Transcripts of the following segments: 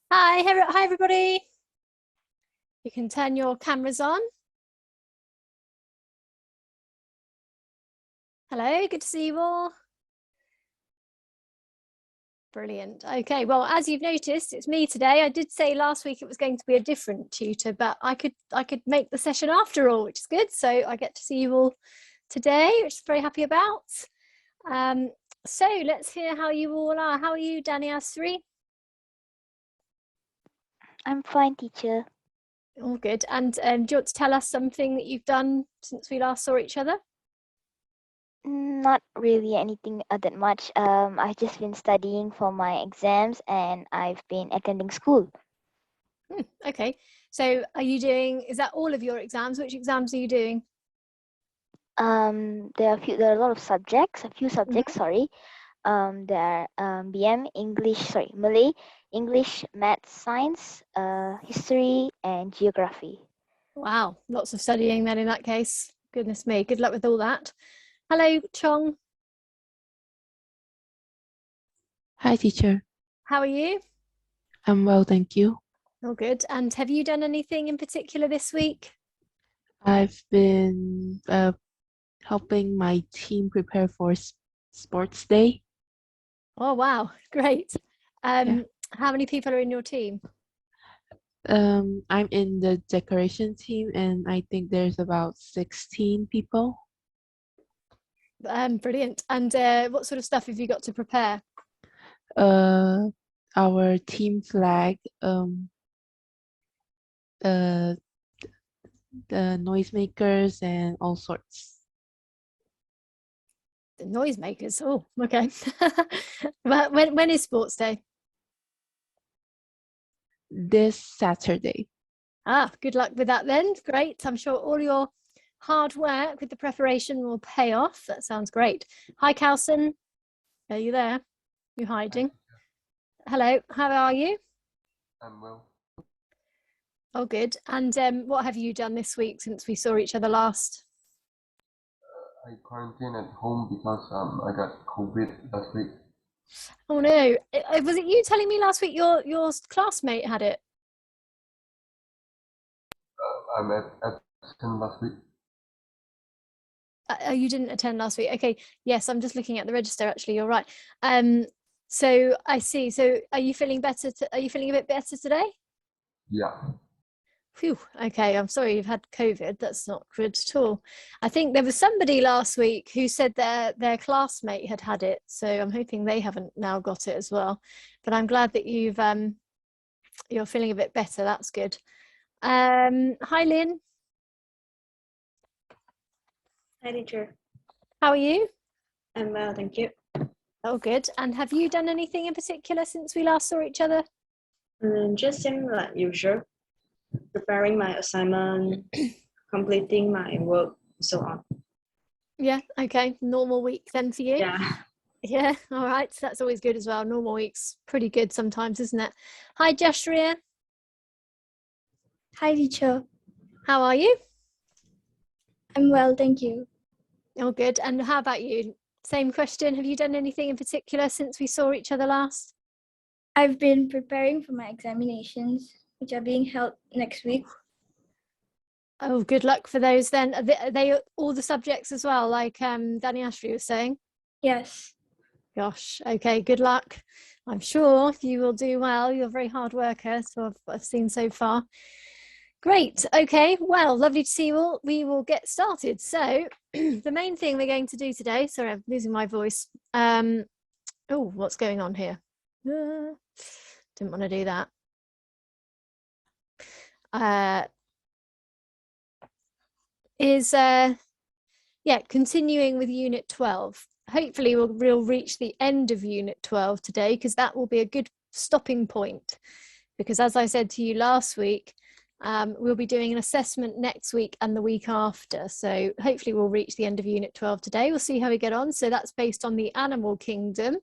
Hi everybody. You can turn your cameras on. Hello, good to see you all. Brilliant. Okay, well, as you've noticed, it's me today. I did say last week it was going to be a different tutor, but I could make the session after all, which is good. So I get to see you all today, which I'm very happy about. So let's hear how you all are. How are you, Danny Asri? I'm fine, teacher. All good. And do you want to tell us something that you've done since we last saw each other? Not really anything that much. I've just been studying for my exams and I've been attending school. Okay. So is that all of your exams? Which exams are you doing? There are a lot of subjects, sorry. There are BM, Malay, English, Maths, Science, History, and Geography. Wow, lots of studying then in that case. Goodness me, good luck with all that. Hello, Chong. Hi, teacher. How are you? I'm well, thank you. All good. And have you done anything in particular this week? I've been helping my team prepare for sports day. Oh, wow, great. Yeah. How many people are in your team? I'm in the decoration team and I think there's about 16 people. Brilliant. And what sort of stuff have you got to prepare? Our team flag, the noisemakers and all sorts. The noisemakers. Oh, okay. Well, when is sports day? This Saturday. Ah, good luck with that then. Great. I'm sure all your hard work with the preparation will pay off. That sounds great. Hi, Calson. Are you there? You're hiding. Hello, how are you? I'm well. Oh, good. And what have you done this week since we saw each other last? I quarantined at home because I got COVID last week. Oh no, was it you telling me last week your classmate had it? I'm absent last week. You didn't attend last week. Okay, yes, I'm just looking at the register. Actually, you're right. So I see. So are you feeling better? Are you feeling a bit better today? Yeah. Phew. Okay, I'm sorry you've had COVID. That's not good at all. I think there was somebody last week who said their classmate had it. So I'm hoping they haven't now got it as well. But I'm glad that you're feeling a bit better. That's good. Hi, Lynn. Hi, teacher. How are you? I'm well, thank you. Oh, good. And have you done anything in particular since we last saw each other? Just same like usual, preparing my assignment, completing my work, so on. Yeah, okay. Normal week then for you? Yeah. Yeah, all right. So that's always good as well. Normal week's pretty good sometimes, isn't it? Hi, Jashria. Hi, teacher. How are you? I'm well, thank you. Oh, good. And how about you? Same question. Have you done anything in particular since we saw each other last? I've been preparing for my examinations, which are being held next week. Oh, good luck for those then. Are they all the subjects as well, like Danny Ashby was saying? Yes. Gosh, okay, good luck. I'm sure you will do well. You're a very hard worker, so I've seen so far. Great. Okay, well, lovely to see you all. We will get started. So the main thing we're going to do today, sorry, I'm losing my voice. Oh, what's going on here? Didn't want to do that. Continuing with Unit 12. Hopefully we'll reach the end of Unit 12 today, because that will be a good stopping point. Because as I said to you last week, we'll be doing an assessment next week and the week after. So hopefully we'll reach the end of Unit 12 today. We'll see how we get on. So that's based on the animal kingdom.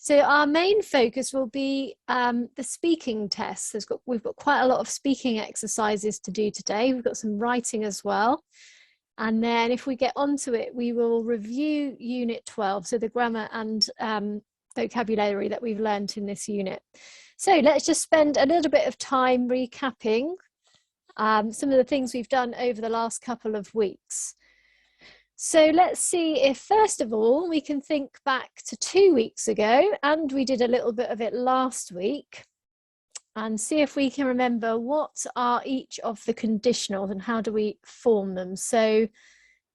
So our main focus will be the speaking tests. We've got quite a lot of speaking exercises to do today. We've got some writing as well. And then if we get onto it, we will review Unit 12, so the grammar and vocabulary that we've learned in this unit. So let's just spend a little bit of time recapping some of the things we've done over the last couple of weeks. So let's see if, first of all, we can think back to 2 weeks ago, and we did a little bit of it last week, and see if we can remember what are each of the conditionals and how do we form them. So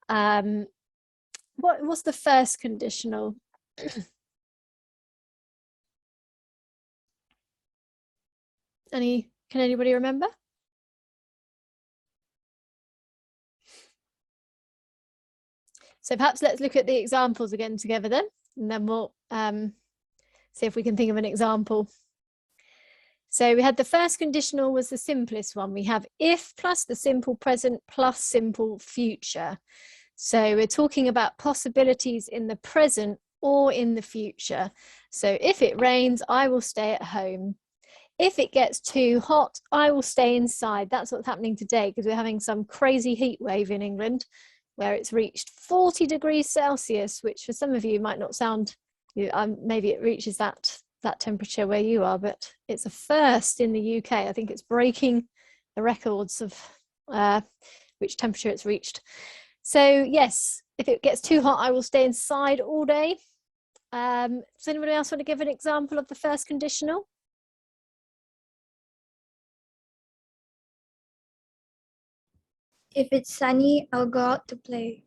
what was the first conditional? Can anybody remember? So perhaps let's look at the examples again together then, and then we'll see if we can think of an example. So we had the first conditional was the simplest one. We have if plus the simple present plus simple future. So we're talking about possibilities in the present or in the future. So if it rains, I will stay at home. If it gets too hot, I will stay inside. That's what's happening today, because we're having some crazy heat wave in England where it's reached 40 degrees Celsius, which for some of you might not sound, maybe it reaches that temperature where you are, but it's a first in the UK. I think it's breaking the records of which temperature it's reached. So yes, if it gets too hot, I will stay inside all day. Does anybody else want to give an example of the first conditional? If it's sunny, I'll go out to play.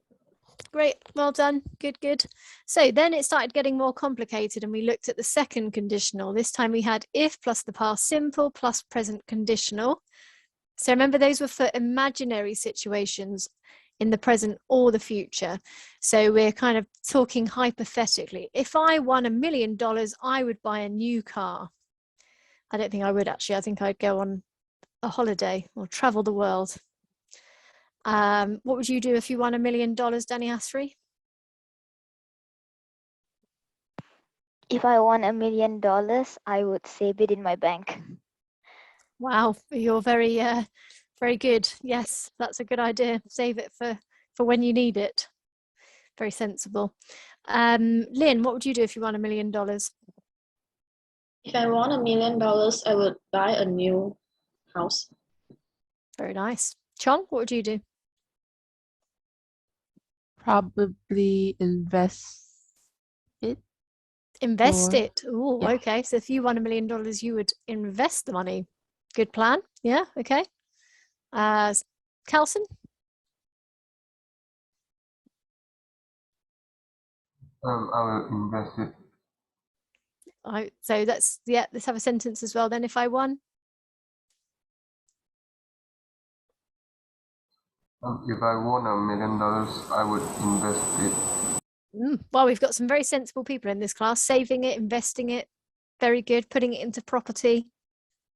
Great, well done, good, good. So then it started getting more complicated, and we looked at the second conditional. This time we had if plus the past simple plus present conditional. So remember, those were for imaginary situations in the present or the future. So we're kind of talking hypothetically. If I won $1 million, I would buy a new car. I don't think I would actually. I think I'd go on a holiday or travel the world. What would you do if you won $1 million, Danny Asri? If I won $1 million, I would save it in my bank. Wow, you're very, very good. Yes, that's a good idea. Save it for when you need it. Very sensible. Lynn, what would you do if you won $1 million? If I won $1 million, I would buy a new house. Very nice. Chong, what would you do? Probably invest it. Invest Or- it. Oh, yeah. okay. So if you won $1 million, you would invest the money. Good plan. Yeah, okay. Carlson? I will invest it. So that's, yeah, let's have a sentence as well then. If I won? If I won $1 million, I would invest it. Well, we've got some very sensible people in this class. Saving it, investing it. Very good. Putting it into property.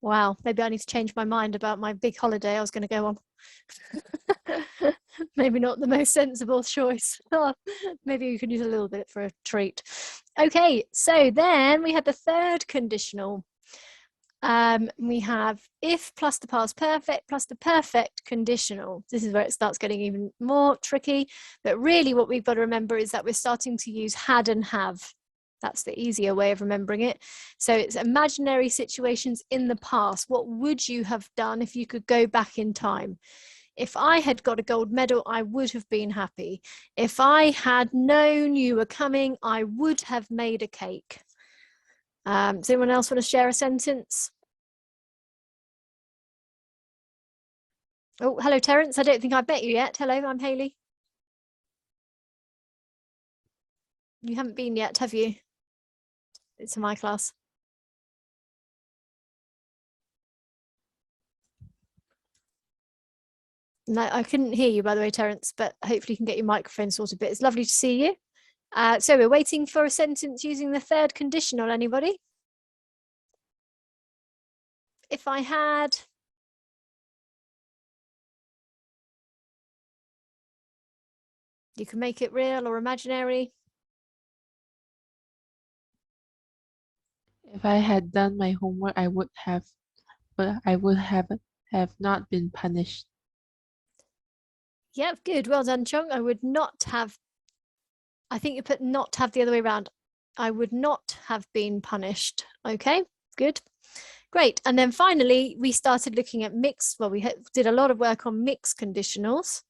Wow, maybe I need to change my mind about my big holiday I was going to go on. Maybe not the most sensible choice. Maybe you can use a little bit for a treat. Okay, so then we had the third conditional. We have if plus the past perfect plus the perfect conditional. This is where it starts getting even more tricky. But really what we've got to remember is that we're starting to use had and have. That's the easier way of remembering it. So it's imaginary situations in the past. What would you have done if you could go back in time? If I had got a gold medal, I would have been happy. If I had known you were coming, I would have made a cake. Does anyone else want to share a sentence? Oh, hello, Terence. I don't think I've met you yet. Hello, I'm Hayley. You haven't been yet, have you? It's in my class. No, I couldn't hear you, by the way, Terence, but hopefully you can get your microphone sorted. But it's lovely to see you. So we're waiting for a sentence using the third conditional. Anybody? If I had. You can make it real or imaginary. If I had done my homework, I would have, but I would have not been punished. Yep, good. Well done, Chung. I would not have. I think you put not have the other way around. I would not have been punished. Okay, good. Great. And then finally, we started looking at mixed, well, we did a lot of work on mixed conditionals.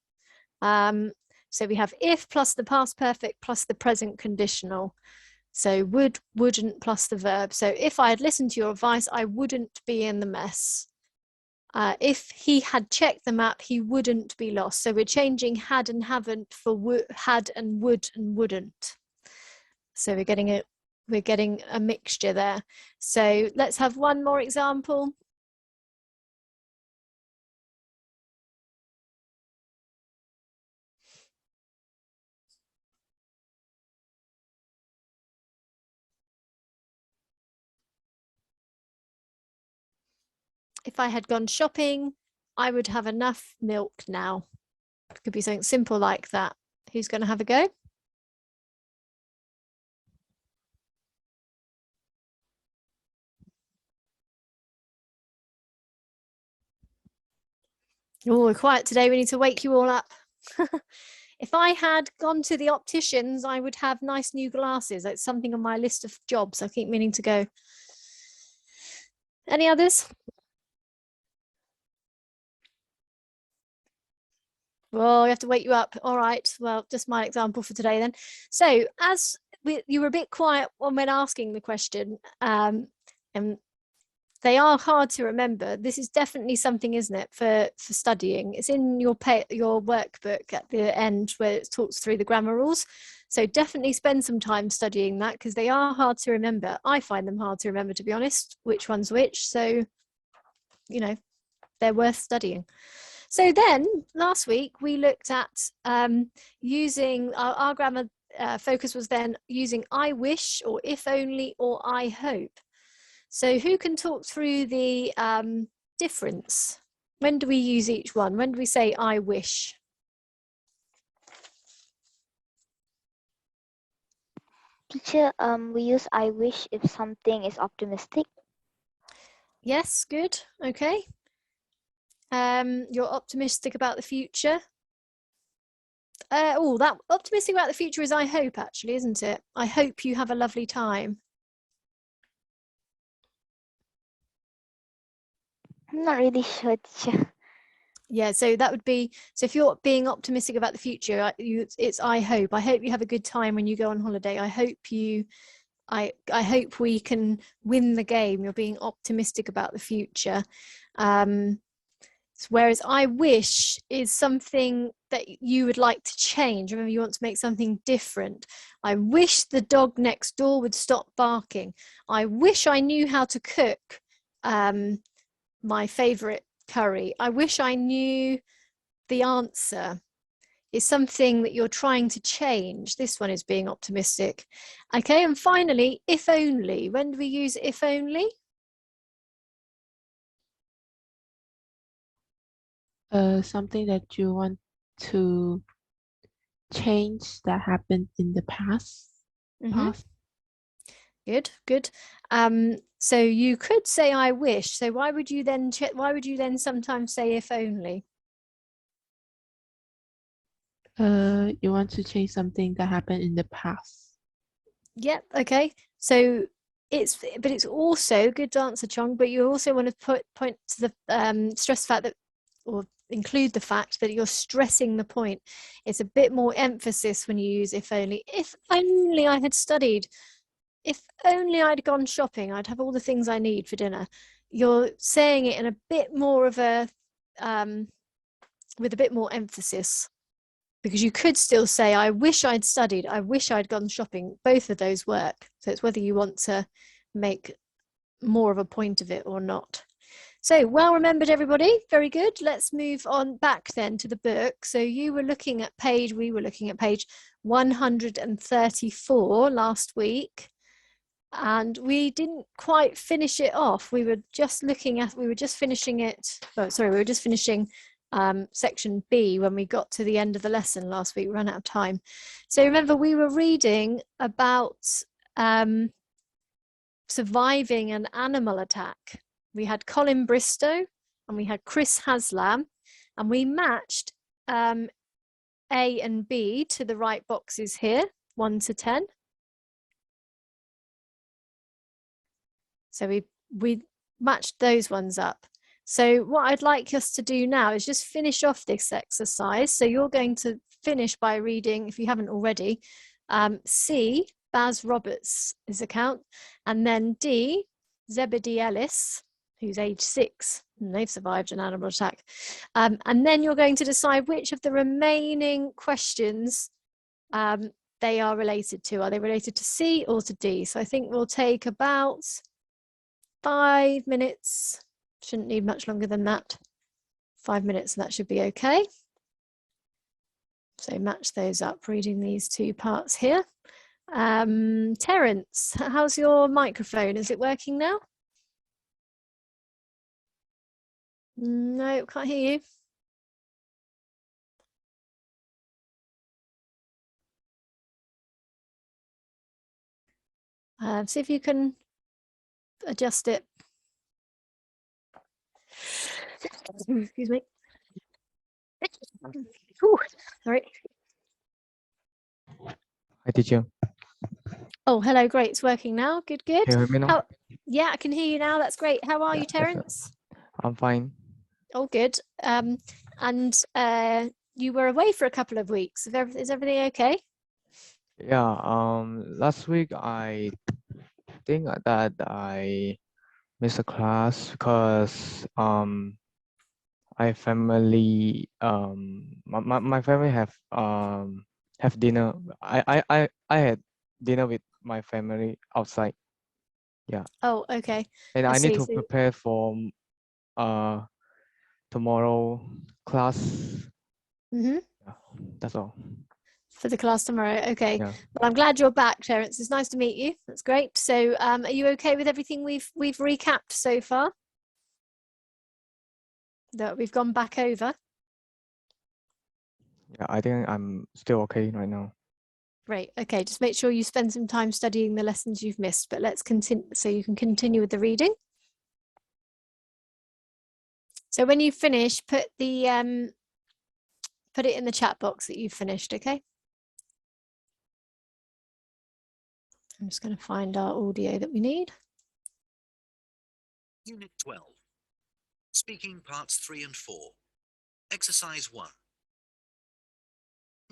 So we have if plus the past perfect plus the present conditional. So would, wouldn't plus the verb. So if I had listened to your advice, I wouldn't be in the mess. If he had checked the map, he wouldn't be lost. So we're changing had and haven't for had and would and wouldn't. So we're getting a mixture there. So let's have one more example. If I had gone shopping, I would have enough milk now. It could be something simple like that. Who's going to have a go? Oh, we're quiet today. We need to wake you all up. If I had gone to the opticians, I would have nice new glasses. It's something on my list of jobs. I keep meaning to go. Any others? Well, we have to wake you up. All right. Well, just my example for today then. So as you were a bit quiet when asking the question, and they are hard to remember. This is definitely something, isn't it, for studying? It's in your workbook at the end where it talks through the grammar rules. So definitely spend some time studying that because they are hard to remember. I find them hard to remember, to be honest, which one's which. So, you know, they're worth studying. So then last week we looked at using our grammar focus was then using I wish or if only or I hope. So who can talk through the difference? When do we use each one? When do we say I wish? Teacher, we use I wish if something is optimistic. Yes, good. Okay. You're optimistic about the future. Oh, that optimistic about the future is I hope, actually, isn't it? I hope you have a lovely time. I'm not really sure, teacher. Yeah, so that would be, so if you're being optimistic about the future, it's I hope you have a good time when you go on holiday. I hope we can win the game. You're being optimistic about the future. Whereas I wish is something that you would like to change. Remember, you want to make something different. I wish the dog next door would stop barking. I wish I knew how to cook my favorite curry. I wish I knew the answer. Is something that you're trying to change. This one is being optimistic. Okay, and finally, if only. When do we use if only? Something that you want to change that happened in the past. Past. Good. So you could say I wish. So why would you then sometimes say if only? You want to change something that happened in the past. Yep. Okay. So it's also good answer, Chong. But you also want to point to the stress fact that, or include the fact that you're stressing the point. It's a bit more emphasis when you use if only. If only I had studied. If only I'd gone shopping, I'd have all the things I need for dinner. You're saying it in a bit more of a with a bit more emphasis. Because you could still say, I wish I'd studied, I wish I'd gone shopping. Both of those work. So it's whether you want to make more of a point of it or not. So well remembered, everybody. Very good. Let's move on back then to the book. So we were looking at page 134 last week. And we didn't quite finish it off. We were just finishing it. Oh, sorry, we were just finishing section B when we got to the end of the lesson last week. We ran out of time. So remember, we were reading about surviving an animal attack. We had Colin Bristow and we had Chris Haslam, and we matched A and B to the right boxes here, 1 to 10. So we matched those ones up. So what I'd like us to do now is just finish off this exercise. So you're going to finish by reading, if you haven't already, C, Baz Roberts' account, and then D, Zebedee Ellis, who's age 6, and they've survived an animal attack. And then you're going to decide which of the remaining questions they are related to. Are they related to C or to D? So I think we'll take about 5 minutes. Shouldn't need much longer than that. 5 minutes, and that should be okay. So match those up, reading these two parts here. Terence, how's your microphone? Is it working now? No, can't hear you. See if you can adjust it. Excuse me. Ooh, sorry. Hi, teacher. Oh, hello, great. It's working now. Good, good. Can you hear me now? Yeah, I can hear you now. That's great. How are you, Terence? I'm fine. Oh, good. And you were away for a couple of weeks. Is everything okay? Yeah, last week I think that I missed a class because my family my family have dinner. I had dinner with my family outside. Yeah. Oh, okay. And I I need see. to So, prepare for tomorrow class. mhm. Yeah, that's all. For the class tomorrow. Okay. Yeah. Well, I'm glad you're back, Terence. It's nice to meet you. That's great. So, are you okay with everything we've recapped so far? That we've gone back over? Yeah, I think I'm still okay right now. Great. Okay. Just make sure you spend some time studying the lessons you've missed, but let's continue so you can continue with the reading. So when you finish, put it in the chat box that you've finished, okay? I'm just going to find our audio that we need. Unit 12. Speaking parts 3 and 4. Exercise 1.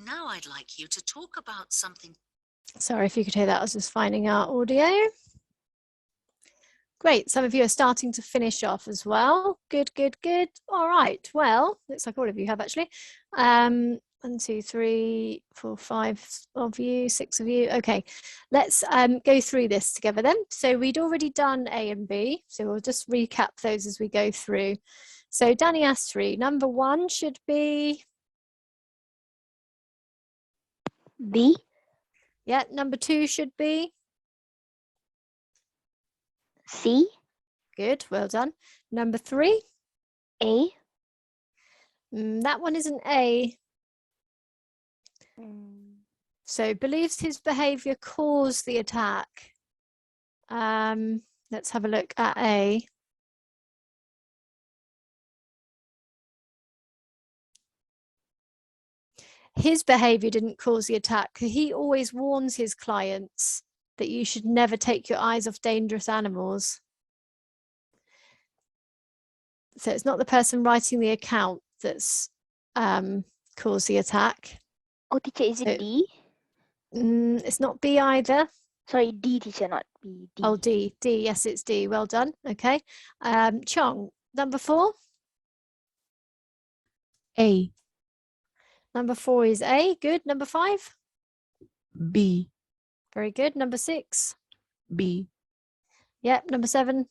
Now I'd like you to talk about something. Sorry if you could hear that. I was just finding our audio. Great. Some of you are starting to finish off as well. Good, good, good. All right. Well, looks like all of you have actually. 1, 2, 3, 4, 5 of you, 6 of you. Okay, let's go through this together then. So we'd already done A and B, so we'll just recap those as we go through. So Danny asked 3. Number 1 should be B. Yeah. Number 2 should be C. Good. Well done. Number 3. A. That one is an A. So believes his behavior caused the attack. Let's have a look at A. His behavior didn't cause the attack. He always warns his clients that you should never take your eyes off dangerous animals. So it's not the person writing the account that's caused the attack. Oh, teacher, is it D? It's not B either. Sorry, D, teacher, not B. D. Oh, D. D. Yes, it's D. Well done. Okay. Chong, number 4. A, Number 4 is A. Good. Number 5. B, Very good. Number 6. B, Yep. Number 7.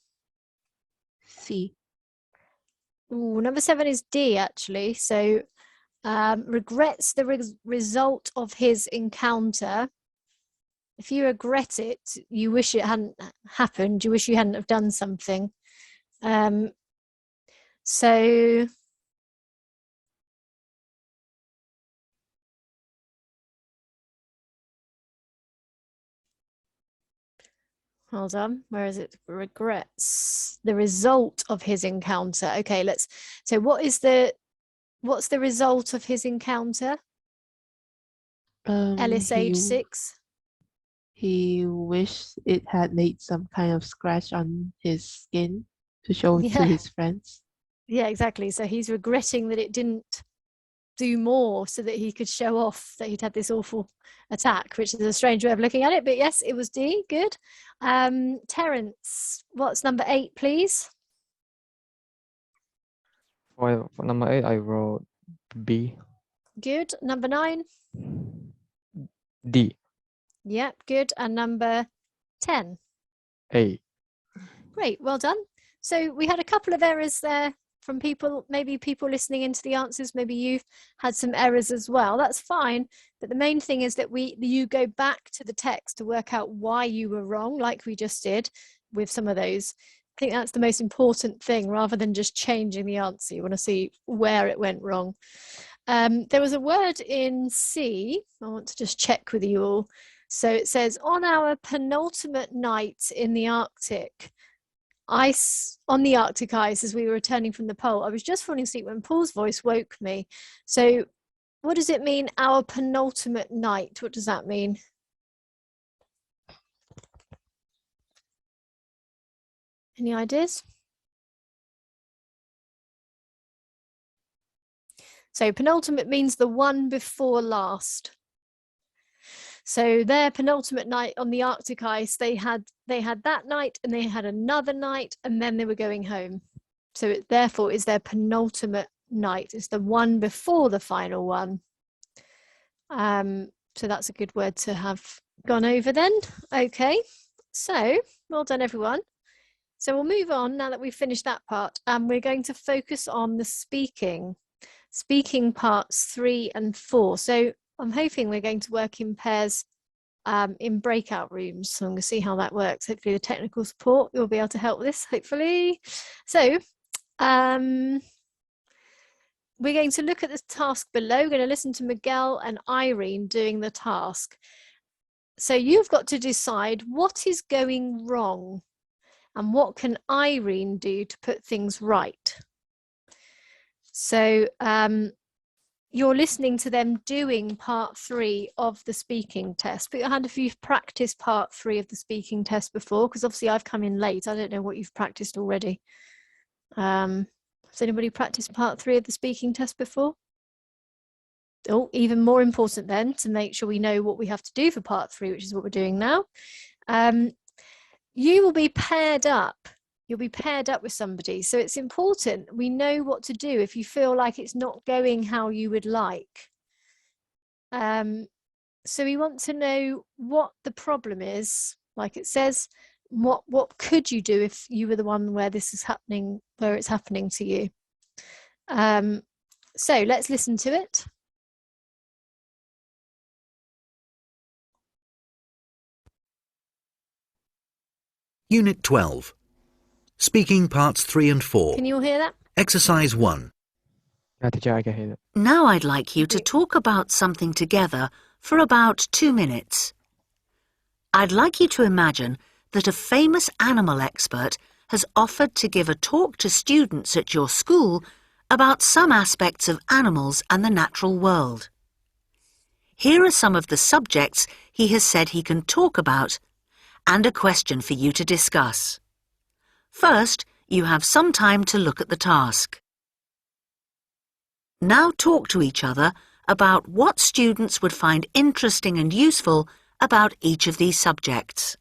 C, Ooh, number 7 is D actually. So regrets the result of his encounter. If you regret it, you wish it hadn't happened. You wish you hadn't have done something. So hold on, where is it? Regrets the result of his encounter. Okay, so what's the result of his encounter? Ellis, age 6. he wished it had made some kind of scratch on his skin to show to Yeah. his friends. Yeah, exactly. So he's regretting that it didn't do more so that he could show off that he'd had this awful attack, which is a strange way of looking at it. But yes, it was D. Good. Terence, what's number 8, please? For number 8, I wrote B. Good. Number 9? D. Yep, good. And number 10? A. Great, well done. So we had a couple of errors there from people, maybe people listening into the answers, maybe you've had some errors as well. That's fine, but the main thing is that you go back to the text to work out why you were wrong, like we just did with some of those. I think that's the most important thing, rather than just changing the answer. You want to see where it went wrong. There was a word in C, I want to just check with you all. So it says, on our penultimate night in the Arctic, on the Arctic ice, as we were returning from the pole, I was just falling asleep when Paul's voice woke me. So what does it mean, our penultimate night? What does that mean? Any ideas? So penultimate means the one before last. So their penultimate night on the Arctic ice, they had that night and they had another night and then they were going home. So it therefore is their penultimate night. It's the one before the final one. So that's a good word to have gone over then. Okay, so well done everyone. So we'll move on now that we've finished that part, and we're going to focus on the speaking parts 3 and 4. So I'm hoping we're going to work in pairs in breakout rooms. So I'm going to see how that works. Hopefully the technical support will be able to help with this, hopefully. So we're going to look at the task below. We're going to listen to Miguel and Irene doing the task. So you've got to decide what is going wrong and what can Irene do to put things right. So you're listening to them doing part 3 of the speaking test. Put your hand if you've practiced part 3 of the speaking test before, because obviously I've come in late. I don't know what you've practiced already. Has anybody practiced part 3 of the speaking test before? Oh, even more important then, to make sure we know what we have to do for part 3, which is what we're doing now. You will be paired up. You'll be paired up with somebody. So it's important we know what to do if you feel like it's not going how you would like. So we want to know what the problem is, like it says, what could you do if you were the one where this is happening, where it's happening to you. So let's listen to it. Unit 12. Speaking parts 3 and 4. Can you all hear that? Exercise 1. Yeah, teacher, I can hear it. Now I'd like you to talk about something together for about 2 minutes. I'd like you to imagine that a famous animal expert has offered to give a talk to students at your school about some aspects of animals and the natural world. Here are some of the subjects he has said he can talk about and a question for you to discuss. First, you have some time to look at the task. Now talk to each other about what students would find interesting and useful about each of these subjects.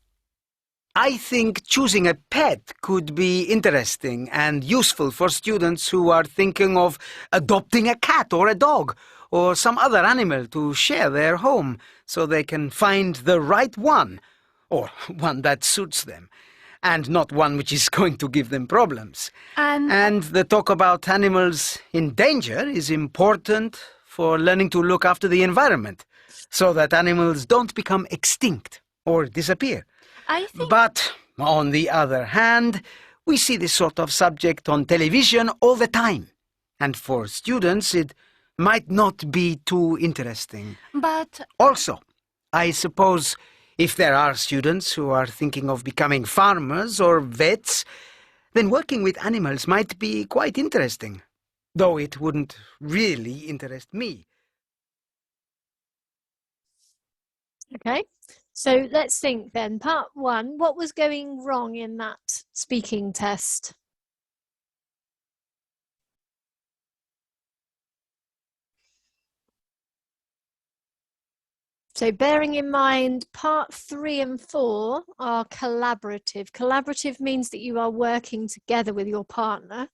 I think choosing a pet could be interesting and useful for students who are thinking of adopting a cat or a dog or some other animal to share their home so they can find the right one, or one that suits them, and not one which is going to give them problems. And the talk about animals in danger is important for learning to look after the environment so that animals don't become extinct or disappear. But, on the other hand, we see this sort of subject on television all the time. And for students, it might not be too interesting. But Also, I suppose if there are students who are thinking of becoming farmers or vets, then working with animals might be quite interesting, though it wouldn't really interest me. Okay, So let's think then. Part 1, what was going wrong in that speaking test? So bearing in mind, part 3 and 4 are collaborative. Collaborative means that you are working together with your partner.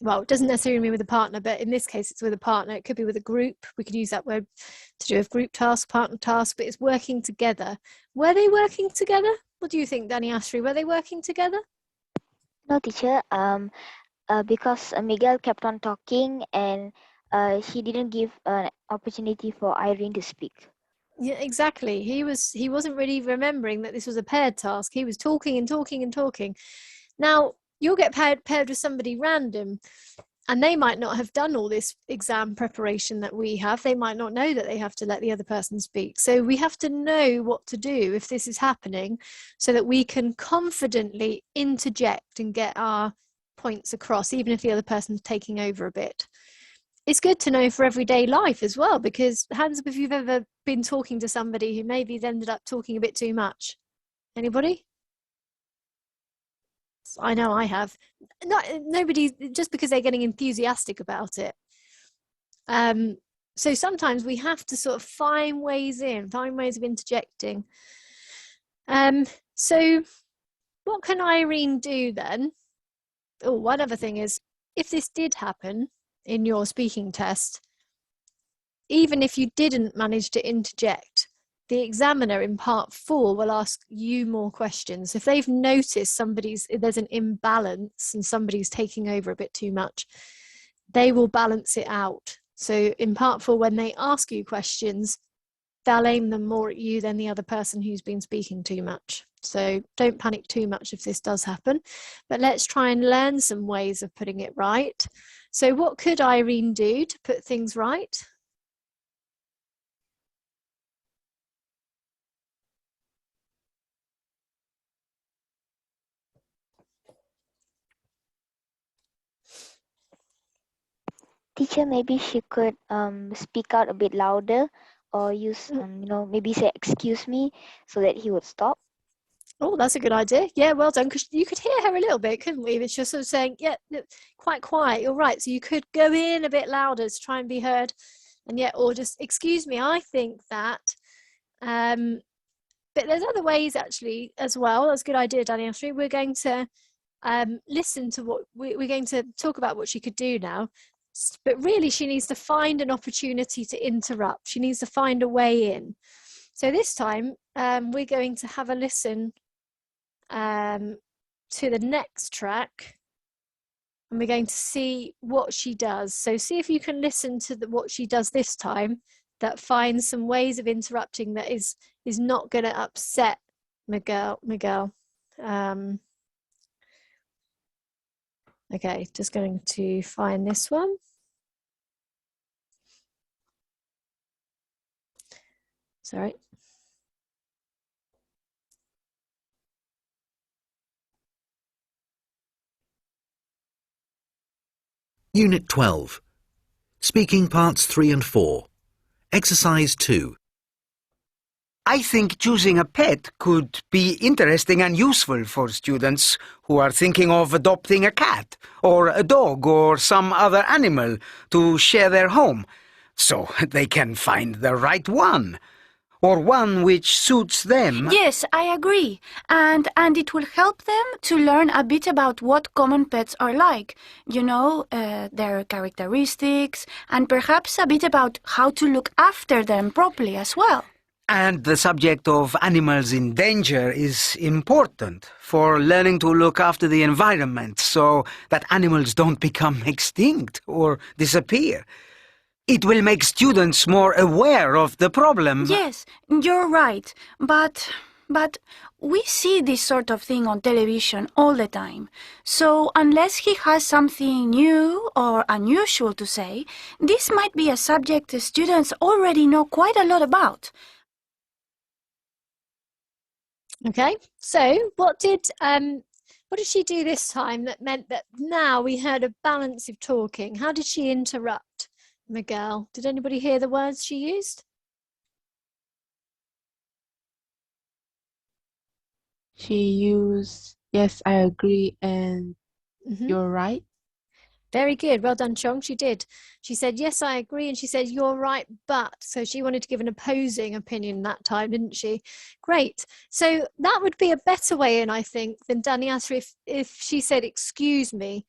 Well, it doesn't necessarily mean with a partner, but in this case, it's with a partner. It could be with a group. We could use that word to do with group task, partner task, but it's working together. Were they working together? What do you think, Danny Ashri? Were they working together? No, teacher. Because Miguel kept on talking and she didn't give an opportunity for Irene to speak. Yeah, exactly. He wasn't really remembering that this was a paired task. He was talking and talking and talking. Now, you'll get paired with somebody random, and they might not have done all this exam preparation that we have. They might not know that they have to let the other person speak. So we have to know what to do if this is happening so that we can confidently interject and get our points across, even if the other person's taking over a bit. It's good to know for everyday life as well, because hands up if you've ever been talking to somebody who maybe ended up talking a bit too much. Anybody? I know I have. Nobody, just because they're getting enthusiastic about it. So sometimes we have to sort of find ways of interjecting. So what can Irene do then? Oh, one other thing is, if this did happen in your speaking test, even if you didn't manage to interject, the examiner in part 4 will ask you more questions. If they've noticed there's an imbalance and somebody's taking over a bit too much, they will balance it out. So in part 4, when they ask you questions, they'll aim them more at you than the other person who's been speaking too much. So don't panic too much if this does happen, but let's try and learn some ways of putting it right. So what could Irene do to put things right? Teacher, maybe she could speak out a bit louder or use, maybe say excuse me so that he would stop. Oh, that's a good idea. Yeah, well done. Because you could hear her a little bit, couldn't we? It's just sort of saying, yeah, quite quiet. You're right. So you could go in a bit louder to try and be heard. And yet, or just, excuse me, I think that. But there's other ways actually as well. That's a good idea, Danny Ashry. We're going to listen to what we're going to talk about what she could do now. But really, she needs to find an opportunity to interrupt. She needs to find a way in. So this time, we're going to have a listen to the next track, and we're going to see what she does. So see if you can listen to what she does this time, that finds some ways of interrupting that is not going to upset Miguel. Okay, just going to find this one. Sorry. Unit 12. Speaking parts 3 and 4. Exercise 2. I think choosing a pet could be interesting and useful for students who are thinking of adopting a cat or a dog or some other animal to share their home, so they can find the right one, or one which suits them. Yes, I agree. And it will help them to learn a bit about what common pets are like. Their characteristics, and perhaps a bit about how to look after them properly as well. And the subject of animals in danger is important for learning to look after the environment so that animals don't become extinct or disappear. It will make students more aware of the problem. Yes, you're right. But we see this sort of thing on television all the time. So unless he has something new or unusual to say, this might be a subject the students already know quite a lot about. Okay, so what did she do this time that meant that now we heard a balance of talking? How did she interrupt Miguel? Did anybody hear the words she used? She used yes, I agree, and Mhm. you're right. Very good. Well done, Chong. She did. She said, yes, I agree. And she said, you're right, but. So she wanted to give an opposing opinion that time, didn't she? Great. So that would be a better way in, I think, than Danny Asri if she said, excuse me.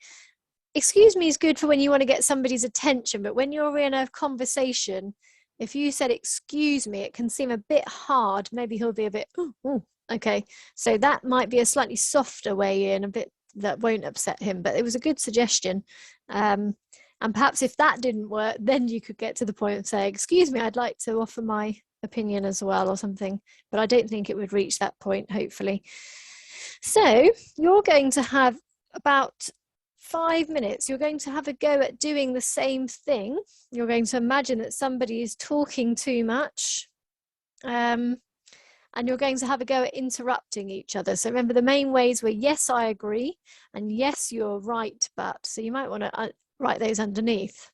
Excuse me is good for when you want to get somebody's attention, but when you're in a conversation, if you said, excuse me, it can seem a bit hard. Maybe he'll be a bit, oh, okay. So that might be a slightly softer way in, a bit that won't upset him, but it was a good suggestion. And perhaps if that didn't work, then you could get to the point of saying, excuse me, I'd like to offer my opinion as well or something, but I don't think it would reach that point, hopefully. So you're going to have about 5 minutes. You're going to have a go at doing the same thing. You're going to imagine that somebody is talking too much. And you're going to have a go at interrupting each other. So remember, the main ways were yes, I agree, and yes, you're right, but. So you might want to write those underneath.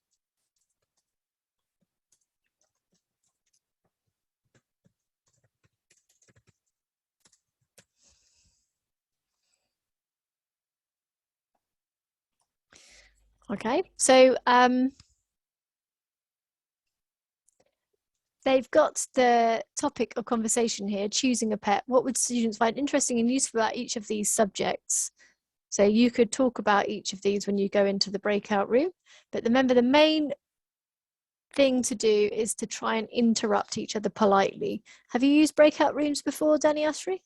Okay, so they've got the topic of conversation here, choosing a pet. What would students find interesting and useful about each of these subjects? So you could talk about each of these when you go into the breakout room. But remember, the main thing to do is to try and interrupt each other politely. Have you used breakout rooms before, Danny Asri?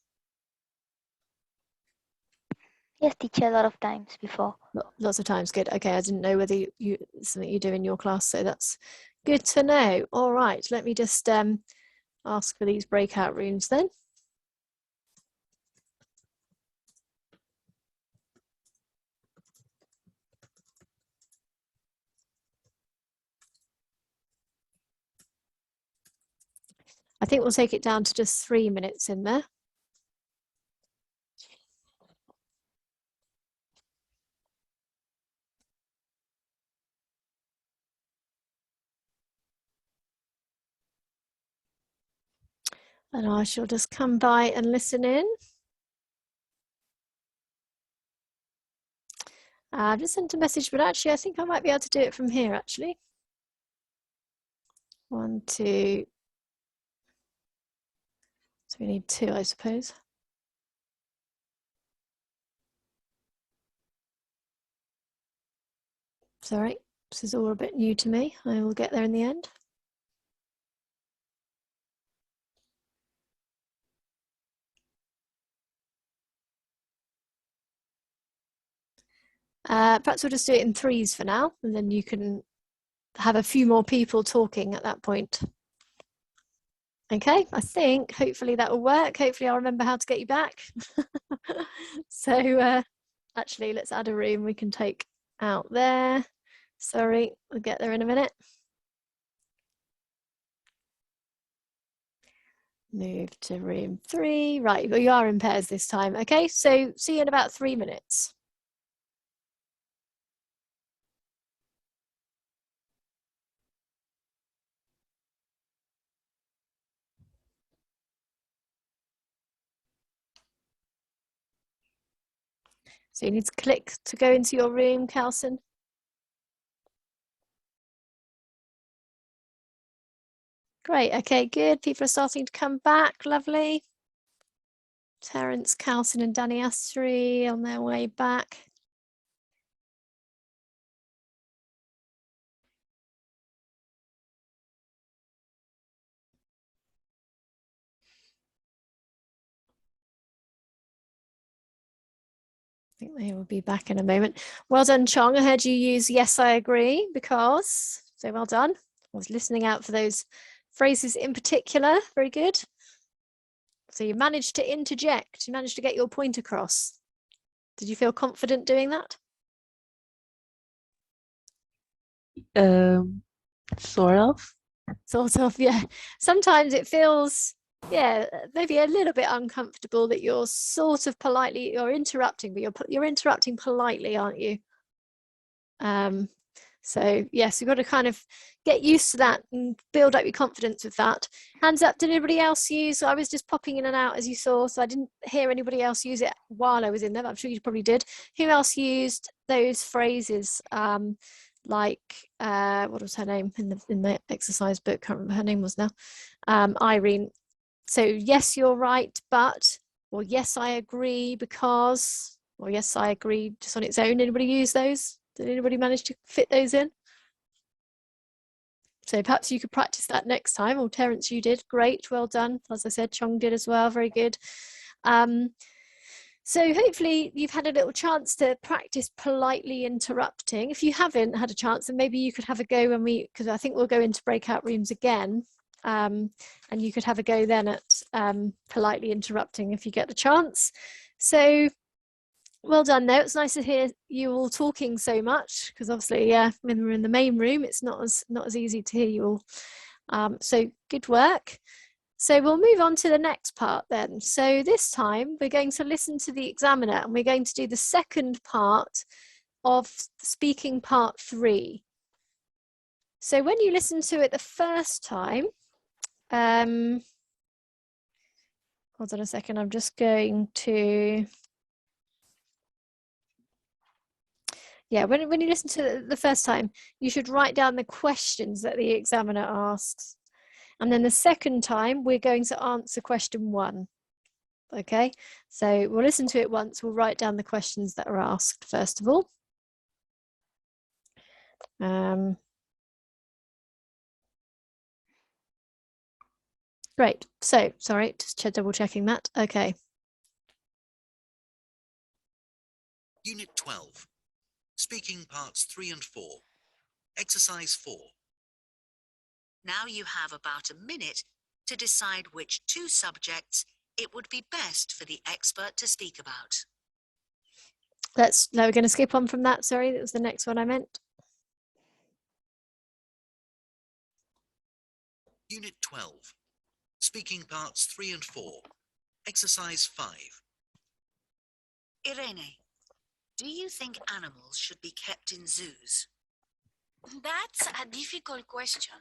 Yes, teacher, a lot of times before. Lots of times, good. Okay, I didn't know whether you something you do in your class, so that's good to know. All right, let me just ask for these breakout rooms then. I think we'll take it down to just 3 minutes in there. And I shall just come by and listen in. I've just sent a message, but actually I think I might be able to do it from here, actually. 1, 2. So we need 2, I suppose. Sorry, this is all a bit new to me. I will get there in the end. Perhaps we'll just do it in 3s for now, and then you can have a few more people talking at that point. Okay, I think hopefully that will work. Hopefully I'll remember how to get you back. So actually, let's add a room we can take out there. Sorry, we'll get there in a minute. Move to room 3. Right, well, you are in pairs this time. Okay, so see you in about 3 minutes. So you need to click to go into your room, Kelson. Great, okay, good. People are starting to come back, lovely. Terence, Kelson and Danny Asri on their way back. I think they will be back in a moment. Well done, Chong. I heard you use yes, I agree, because, so well done. I was listening out for those phrases in particular. Very good. So you managed to interject. You managed to get your point across. Did you feel confident doing that? Sort of. Sort of, yeah. Sometimes it feels, yeah, maybe a little bit uncomfortable that you're sort of politely, you're interrupting, but you're interrupting politely, aren't you? So yes, you've got to kind of get used to that and build up your confidence with that. Hands up, did anybody else use? I was just popping in and out as you saw, so I didn't hear anybody else use it while I was in there, but I'm sure you probably did. Who else used those phrases? Like what was her name in the exercise book? Can't remember her name was now. Irene. So yes, you're right, but, or yes, I agree because, or yes, I agree just on its own. Anybody use those? Did anybody manage to fit those in? So perhaps you could practice that next time. Or Terence, you did. Great, well done. As I said, Chong did as well. Very good. So hopefully you've had a little chance to practice politely interrupting. If you haven't had a chance, then maybe you could have a go when because I think we'll go into breakout rooms again. And you could have a go then at politely interrupting if you get the chance. So well done though. It's nice to hear you all talking so much, because obviously, yeah, when we're in the main room, it's not as easy to hear you all. So good work. So we'll move on to the next part then. So this time we're going to listen to the examiner, and we're going to do the second part of speaking part 3. So when you listen to it the first time, hold on a second, I'm just going to, yeah, when you listen to it the first time, you should write down the questions that the examiner asks. And then the second time, we're going to answer question 1. Okay, so we'll listen to it once, we'll write down the questions that are asked first of all. Great, so, sorry, just double checking that, okay. Unit 12. Speaking parts 3 and 4. Exercise 4. Now you have about a minute to decide which 2 subjects it would be best for the expert to speak about. Now we're going to skip on from that, sorry, that was the next one I meant. Unit 12. Speaking parts 3 and 4. Exercise 5. Irene, do you think animals should be kept in zoos? That's a difficult question.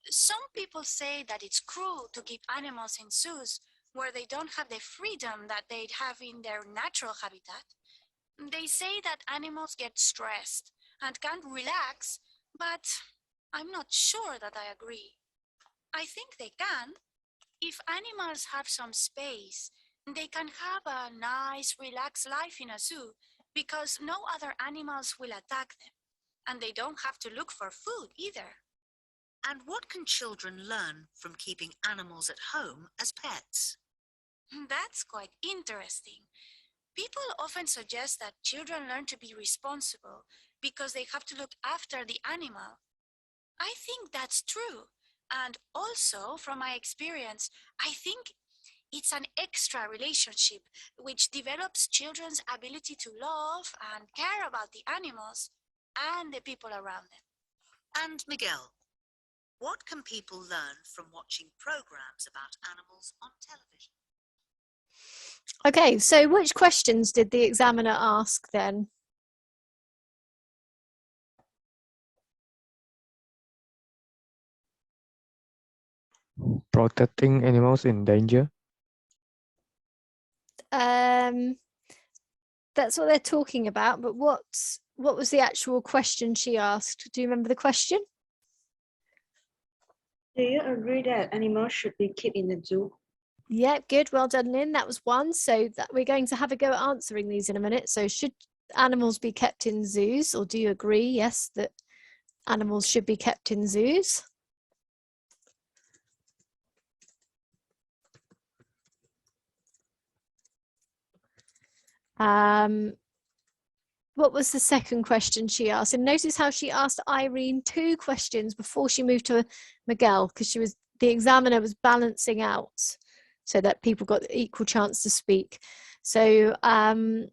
Some people say that it's cruel to keep animals in zoos where they don't have the freedom that they'd have in their natural habitat. They say that animals get stressed and can't relax, but I'm not sure that I agree. I think they can. If animals have some space, they can have a nice, relaxed life in a zoo because no other animals will attack them, and they don't have to look for food either. And what can children learn from keeping animals at home as pets? That's quite interesting. People often suggest that children learn to be responsible because they have to look after the animal. I think that's true. And also, from my experience, I think it's an extra relationship which develops children's ability to love and care about the animals and the people around them. And Miguel, what can people learn from watching programs about animals on television? Okay, so which questions did the examiner ask then? Protecting animals in danger. That's what they're talking about, but what was the actual question she asked? Do you remember the question? Do you agree that animals should be kept in the zoo? Yeah, good. Well done, Lynn. That was one. So that we're going to have a go at answering these in a minute. So should animals be kept in zoos, or do you agree, yes, that animals should be kept in zoos? What was the second question she asked? And notice how she asked Irene 2 questions before she moved to Miguel, because the examiner was balancing out so that people got equal chance to speak. So what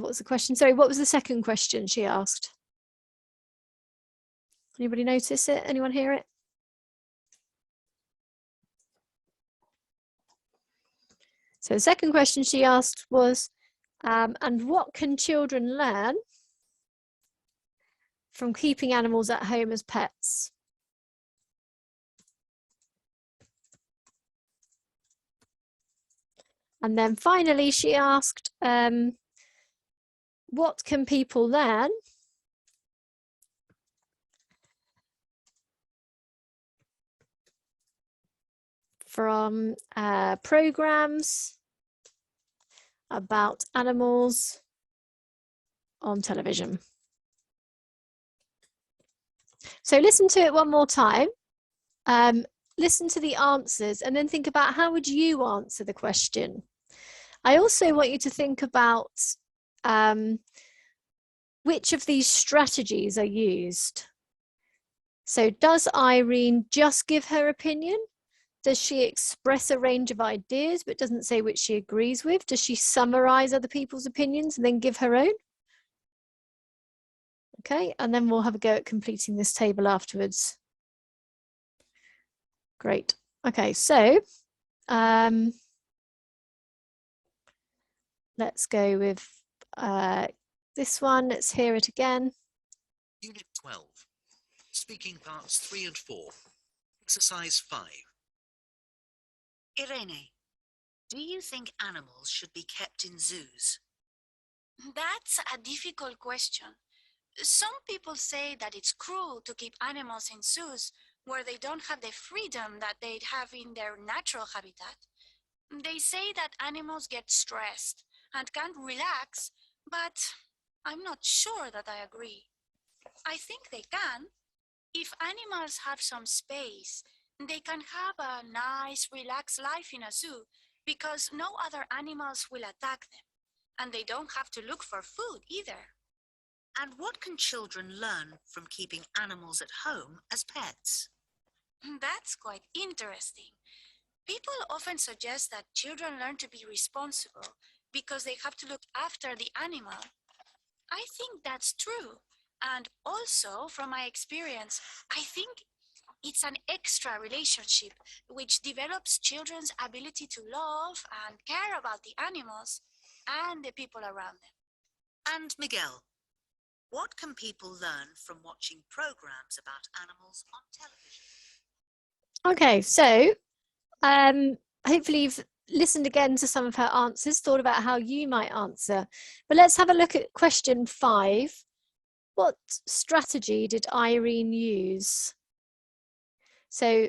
was the question? Sorry, what was the second question she asked? Anybody notice it? Anyone hear it? So the second question she asked was, and what can children learn from keeping animals at home as pets? And then finally, she asked, what can people learn from programs about animals on television? So listen to it one more time. Listen to the answers and then think about how would you answer the question. I also want you to think about which of these strategies are used. So does Irene just give her opinion? Does she express a range of ideas but doesn't say which she agrees with? Does she summarize other people's opinions and then give her own? Okay, and then we'll have a go at completing this table afterwards. Great. Okay, so let's go with this one. Let's hear it again. Unit 12. Speaking parts 3 and 4. Exercise 5. Irene, do you think animals should be kept in zoos? That's a difficult question. Some people say that it's cruel to keep animals in zoos where they don't have the freedom that they'd have in their natural habitat. They say that animals get stressed and can't relax, but I'm not sure that I agree. I think they can. If animals have some space, they can have a nice, relaxed life in a zoo because no other animals will attack them, and they don't have to look for food either. And what can children learn from keeping animals at home as pets? That's quite interesting. People often suggest that children learn to be responsible because they have to look after the animal. I think that's true. And also, from my experience, I think it's an extra relationship which develops children's ability to love and care about the animals and the people around them. And Miguel, what can people learn from watching programs about animals on television? Okay, so hopefully you've listened again to some of her answers, thought about how you might answer. But let's have a look at question 5. What strategy did Irene use? So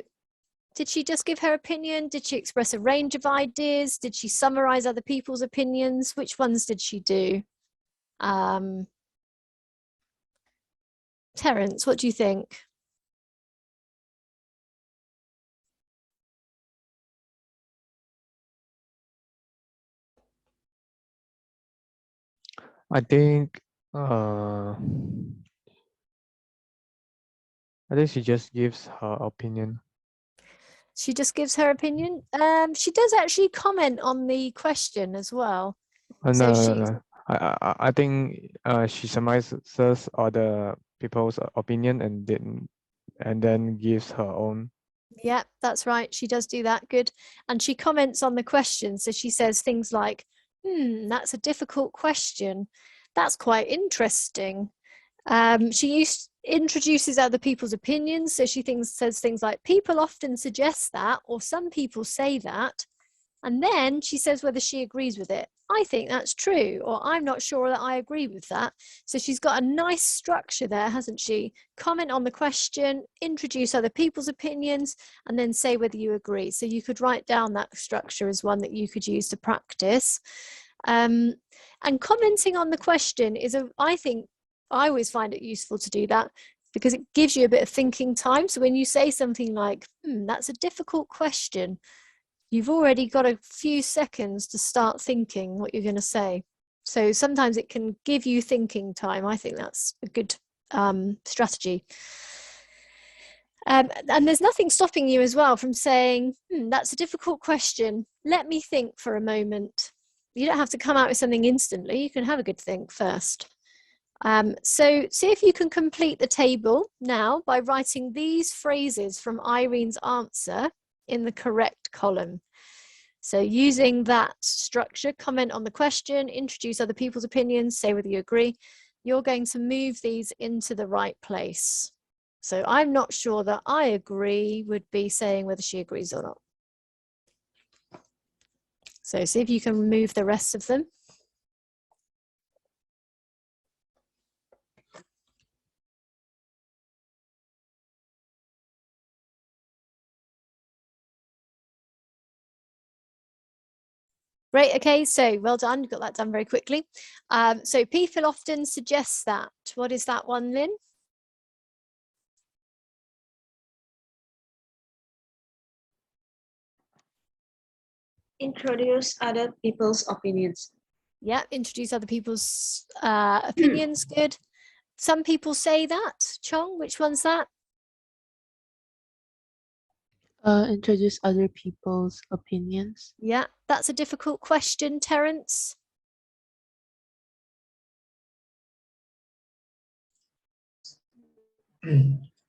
did she just give her opinion? Did she express a range of ideas? Did she summarize other people's opinions? Which ones did she do? Terence, what do you think? I think she just gives her opinion. She just gives her opinion. She does actually comment on the question as well. No. I think she summarizes other people's opinion and then gives her own. Yeah, that's right. She does do that. Good. And she comments on the question. So she says things like, that's a difficult question. That's quite interesting. She introduces other people's opinions. So she says things like, people often suggest that, or some people say that. And then she says whether she agrees with it. I think that's true, or I'm not sure that I agree with that. So she's got a nice structure there, hasn't she? Comment on the question, introduce other people's opinions, and then say whether you agree. So you could write down that structure as one that you could use to practice. And commenting on the question is, I think, I always find it useful to do that because it gives you a bit of thinking time. So when you say something like, that's a difficult question, you've already got a few seconds to start thinking what you're going to say. So sometimes it can give you thinking time. I think that's a good strategy. And there's nothing stopping you as well from saying, that's a difficult question. Let me think for a moment. You don't have to come out with something instantly. You can have a good think first. So see if you can complete the table now by writing these phrases from Irene's answer in the correct column. So using that structure, comment on the question, introduce other people's opinions, say whether you agree, you're going to move these into the right place. So I'm not sure that I agree would be saying whether she agrees or not. So see if you can move the rest of them. Great, okay, so well done, you got that done very quickly. So people often suggest that. What is that one, Lynn? Introduce other people's opinions. Yeah, introduce other people's opinions, good. Some people say that. Chong, which one's that? Introduce other people's opinions. Yeah, that's a difficult question, Terence.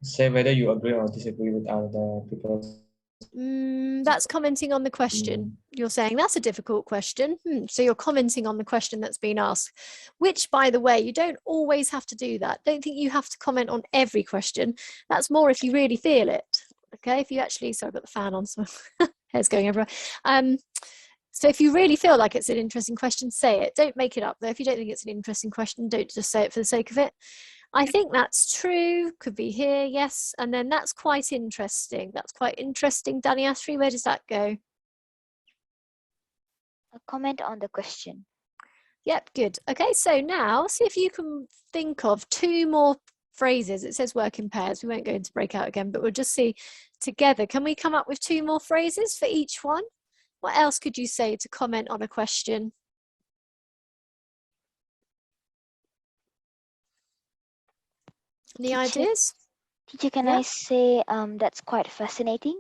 Say whether you agree or disagree with other people's. That's commenting on the question. You're saying that's a difficult question. So you're commenting on the question that's been asked, which, by the way, you don't always have to do that. Don't think you have to comment on every question. That's more if you really feel it. Okay, if you actually, sorry, I've got the fan on, so hair's going everywhere. So if you really feel like it's an interesting question, say it. Don't make it up though. If you don't think it's an interesting question, don't just say it for the sake of it. I think that's true, could be here, yes. And then that's quite interesting. That's quite interesting. Danny Ashri, where does that go? A comment on the question. Yep, good. Okay, so now see if you can think of two more phrases. It says work in pairs. We won't go into breakout again, but we'll just see together. Can we come up with two more phrases for each one? What else could you say to comment on a question? Any ideas? Teacher, can I say that's quite fascinating?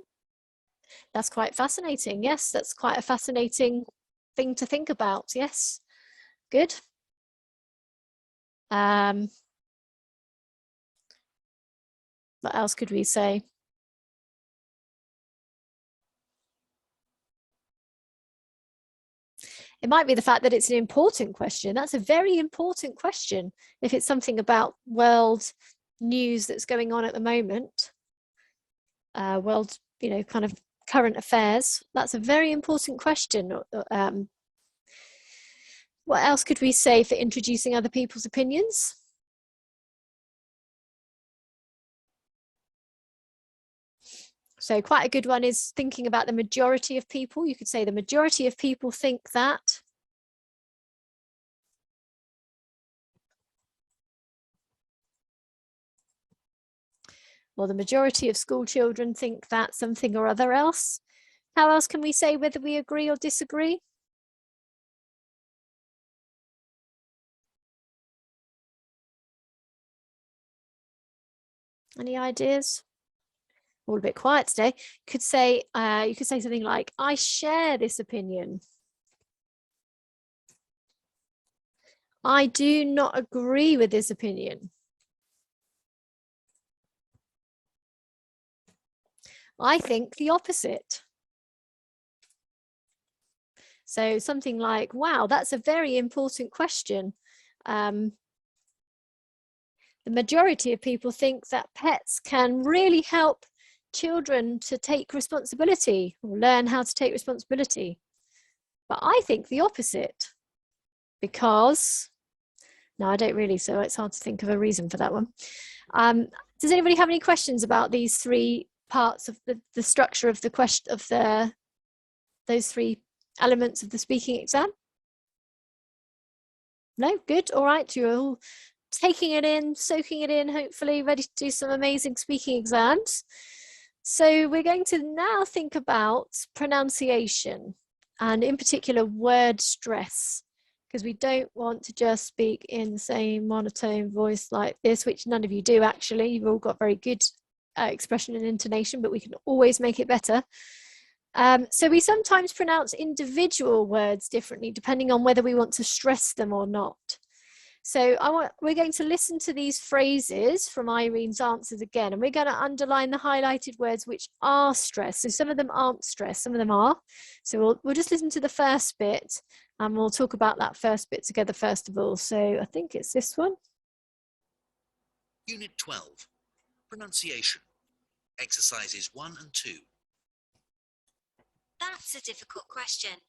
That's quite fascinating. Yes, that's quite a fascinating thing to think about. Yes, good. What else could we say? It might be the fact that it's an important question. That's a very important question. If it's something about world news that's going on at the moment, world, you know, kind of current affairs, that's a very important question. What else could we say for introducing other people's opinions? So quite a good one is thinking about the majority of people. You could say the majority of people think that. Well, the majority of school children think that something or other else. How else can we say whether we agree or disagree? Any ideas? All a bit quiet today. You could say something like, I share this opinion. I do not agree with this opinion. I think the opposite. So something like, wow, that's a very important question. The majority of people think that pets can really help children to take responsibility or learn how to take responsibility. But I think the opposite, because, no, I don't really, so it's hard to think of a reason for that one. Does anybody have any questions about these three parts of the structure of the question, of those three elements of the speaking exam? No, good, all right, you're all taking it in, soaking it in, hopefully ready to do some amazing speaking exams. So we're going to now think about pronunciation, and in particular word stress, because we don't want to just speak in the same monotone voice like this, which none of you do actually. You've all got very good expression and intonation, but we can always make it better. So we sometimes pronounce individual words differently depending on whether we want to stress them or not. So we're going to listen to these phrases from Irene's answers again, and we're going to underline the highlighted words which are stressed. So some of them aren't stressed, some of them are. So we'll just listen to the first bit, and we'll talk about that first bit together first of all. So I think it's this one. Unit 12. Pronunciation. Exercises 1 and 2. That's a difficult question.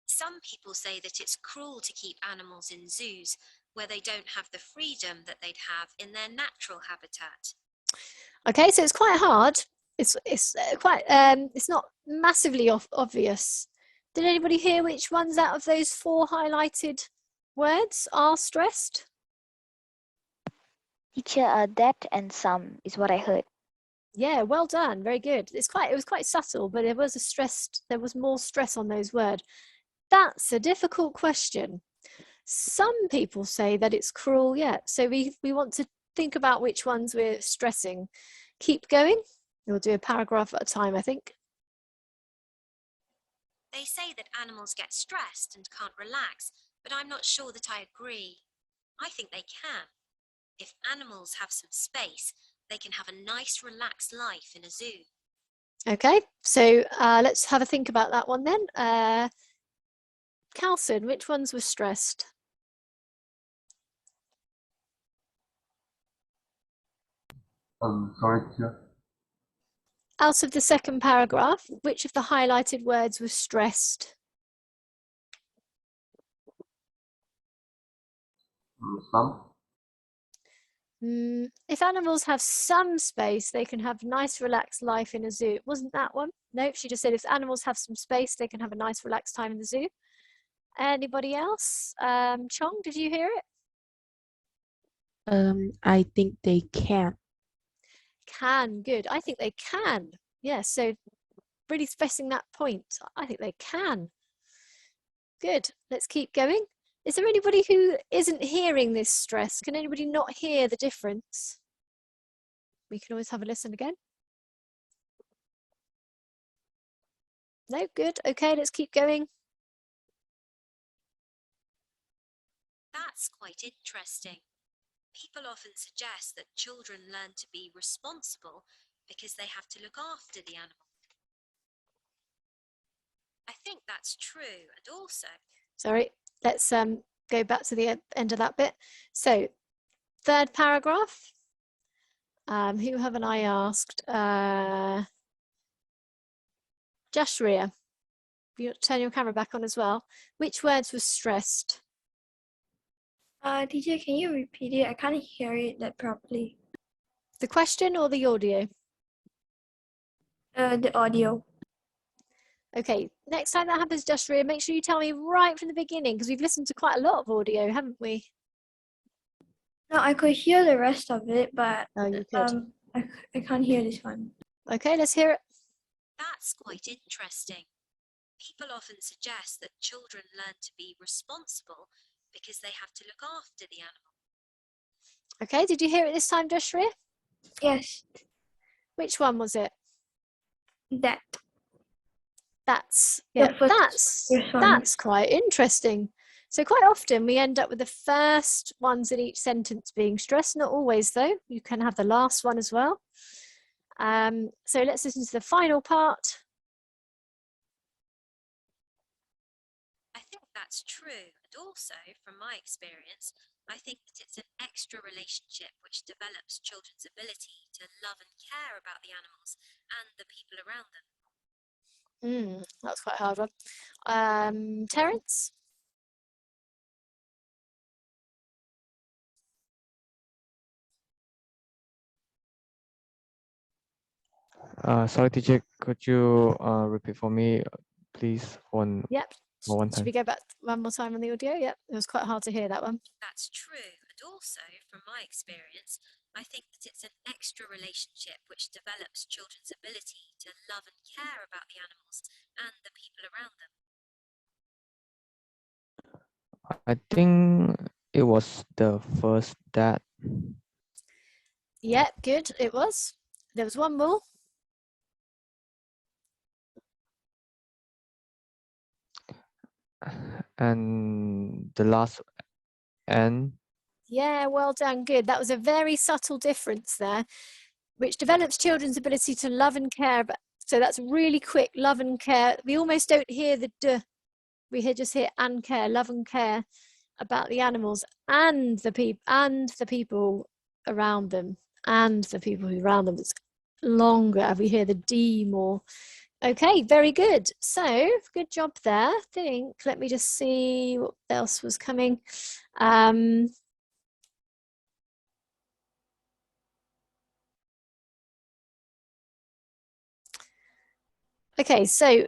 Some people say that it's cruel to keep animals in zoos where they don't have the freedom that they'd have in their natural habitat. Okay, so it's quite hard. It's not massively obvious. Did anybody hear which ones out of those 4 highlighted words are stressed? Teacher, that and some is what I heard. Yeah, well done. Very good. It was quite subtle, but there was more stress on those words. That's a difficult question. Some people say that it's cruel, yeah. So we want to think about which ones we're stressing. Keep going. We'll do a paragraph at a time, I think. They say that animals get stressed and can't relax, but I'm not sure that I agree. I think they can. If animals have some space, they can have a nice, relaxed life in a zoo. Okay, so let's have a think about that one then. Carlson, which ones were stressed? Sorry, teacher. Out of the second paragraph, which of the highlighted words was stressed? Some. If animals have some space, they can have a nice, relaxed life in a zoo. Wasn't that one? No, she just said if animals have some space, they can have a nice, relaxed time in the zoo. Anybody else? Chong, did you hear it? I think they can. Can, good. I think they can. Yeah, so really stressing that point. I think they can. Good. Let's keep going. Is there anybody who isn't hearing this stress? Can anybody not hear the difference? We can always have a listen again. No, good. Okay, let's keep going. That's quite interesting. People often suggest that children learn to be responsible because they have to look after the animal. I think that's true, and also... Sorry, let's go back to the end of that bit. So, third paragraph. Who haven't I asked? Jashria, you turn your camera back on as well. Which words were stressed? Teacher, can you repeat it? I can't hear it that properly. The question or the audio? The audio. Okay, next time that happens, Jashria, make sure you tell me right from the beginning because we've listened to quite a lot of audio, haven't we? No, I could hear the rest of it, but you could. I can't hear this one. Okay, let's hear it. That's quite interesting. People often suggest that children learn to be responsible because they have to look after the animal. Okay, did you hear it this time, Jashria? Yes. Which one was it? That. That's quite interesting. So quite often we end up with the first ones in each sentence being stressed. Not always though. You can have the last one as well. So let's listen to the final part. I think that's true, and also, from my experience, I think that it's an extra relationship which develops children's ability to love and care about the animals and the people around them. That's quite a hard one. Terence? Sorry, teacher, could you repeat for me, please, one Should time? we go back one more time on the audio? Yep, it was quite hard to hear that one. That's true, and also, from my experience, I think that it's an extra relationship which develops children's ability to love and care about the animals and the people around them. I think it was the first that. Yeah, good, it was. There was one more. And the last N. Yeah, well done, good. That was a very subtle difference there, which develops children's ability to love and care. So that's really quick, love and care. We almost don't hear the D. We just hear and care, love and care about the animals and the people around them and the people who around them. It's longer. We hear the D more. Okay, very good. So good job there. I think, let me just see what else was coming. Okay, so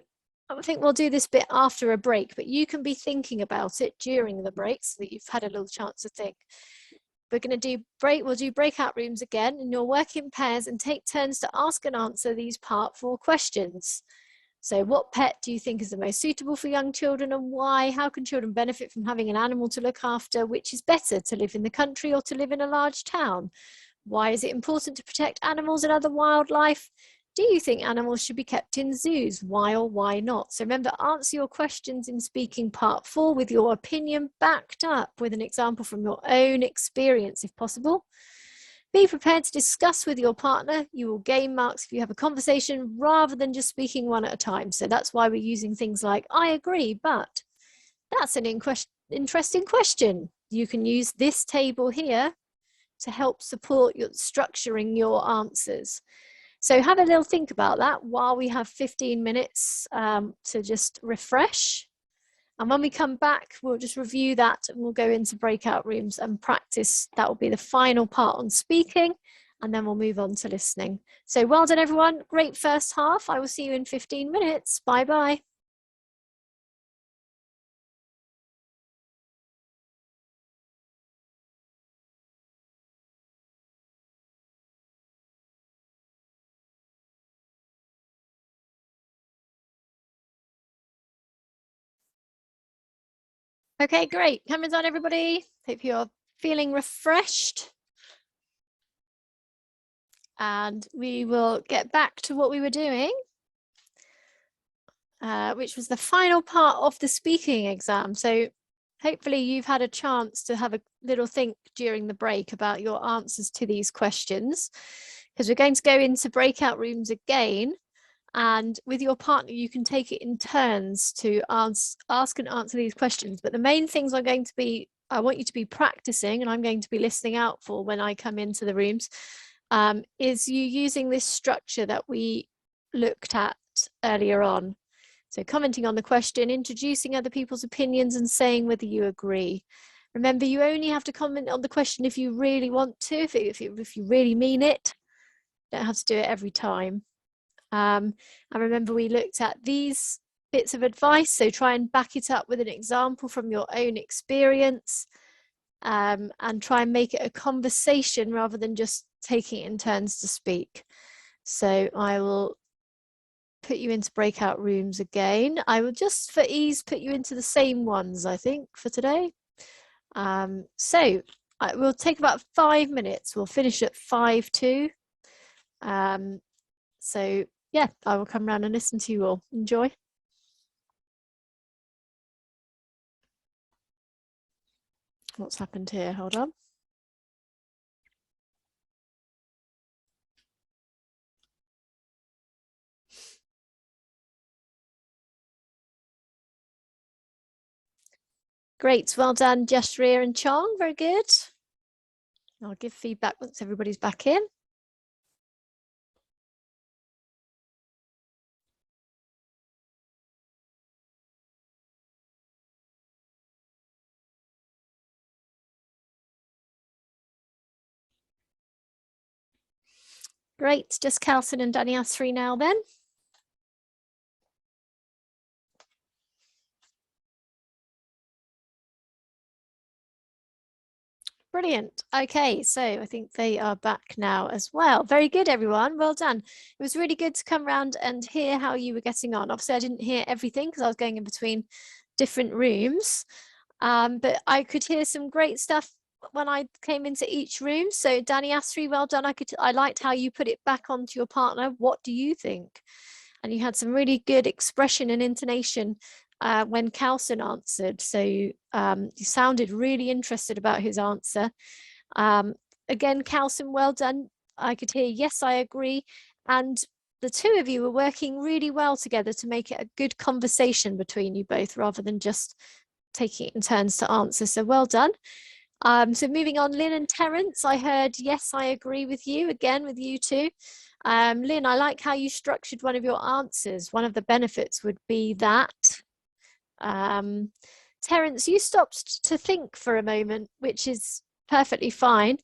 I think we'll do this bit after a break, but you can be thinking about it during the break so that you've had a little chance to think. We're going to do we'll do breakout rooms again, and you'll work in pairs and take turns to ask and answer these part 4 questions. So what pet do you think is the most suitable for young children, and why? How can children benefit from having an animal to look after? Which is better, to live in the country or to live in a large town? Why is it important to protect animals and other wildlife? Do you think animals should be kept in zoos? Why or why not? So remember, answer your questions in speaking part 4 with your opinion backed up with an example from your own experience, if possible. Be prepared to discuss with your partner. You will gain marks if you have a conversation rather than just speaking one at a time. So that's why we're using things like, I agree, but that's an interesting question. You can use this table here to help support your structuring your answers. So have a little think about that while we have 15 minutes to just refresh. And when we come back, we'll just review that and we'll go into breakout rooms and practice. That will be the final part on speaking, and then we'll move on to listening. So well done, everyone. Great first half. I will see you in 15 minutes. Bye-bye. Okay, great. Cameron's on, everybody. Hope you're feeling refreshed. And we will get back to what we were doing, which was the final part of the speaking exam. So hopefully you've had a chance to have a little think during the break about your answers to these questions, because we're going to go into breakout rooms again. And with your partner, you can take it in turns to ask and answer these questions. But the main things I want you to be practicing, and I'm going to be listening out for when I come into the rooms, is you using this structure that we looked at earlier on. So commenting on the question, introducing other people's opinions, and saying whether you agree. Remember, you only have to comment on the question if you really want to, if you really mean it. You don't have to do it every time. I remember we looked at these bits of advice, so try and back it up with an example from your own experience, and try and make it a conversation rather than just taking it in turns to speak. So I will put you into breakout rooms again. I will just, for ease, put you into the same ones, I think, for today. So we'll take about 5 minutes. We'll finish at 5:02. So yeah, I will come around and listen to you all. Enjoy. What's happened here? Hold on. Great, well done, Jashria and Chong, very good. I'll give feedback once everybody's back in. Great, just Calson and Danny Asri now then. Brilliant. Okay, so I think they are back now as well. Very good, everyone. Well done. It was really good to come around and hear how you were getting on. Obviously, I didn't hear everything because I was going in between different rooms, but I could hear some great stuff when I came into each room. So Danny Asri, well done. I liked how you put it back onto your partner. What do you think? And you had some really good expression and intonation when Calson answered. So you sounded really interested about his answer. Again, Calson, well done. I could hear, yes, I agree. And the two of you were working really well together to make it a good conversation between you both, rather than just taking it in turns to answer. So well done. So moving on, Lynn and Terence, I heard, yes, I agree with you, again with you too. Lynn, I like how you structured one of your answers. One of the benefits would be that. Terence, you stopped to think for a moment, which is perfectly fine.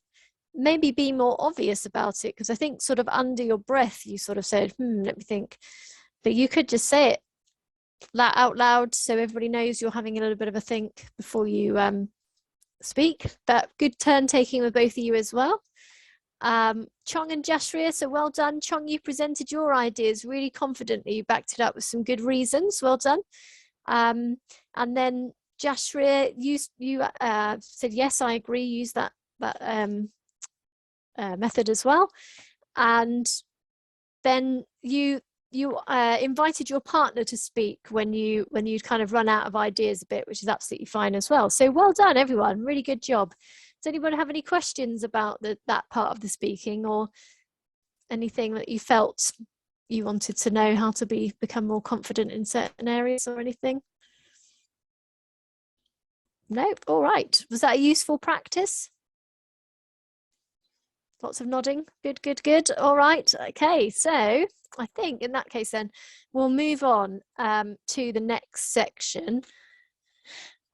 Maybe be more obvious about it, because I think sort of under your breath, you sort of said, let me think. But you could just say it out loud so everybody knows you're having a little bit of a think before you speak. But good turn taking with both of you as well. Chong and Jashria, so well done. Chong, you presented your ideas really confidently. You backed it up with some good reasons. Well done. And then Jashria, you said, yes, I agree, use that method as well. And then you invited your partner to speak when you kind of run out of ideas a bit, which is absolutely fine as well. So well done, everyone. Really good job. Does anyone have any questions about that part of the speaking, or anything that you felt you wanted to know how to become more confident in certain areas or anything? No? All right. Was that a useful practice? Lots of nodding. Good, good, good. All right. Okay. So I think in that case, then we'll move on to the next section.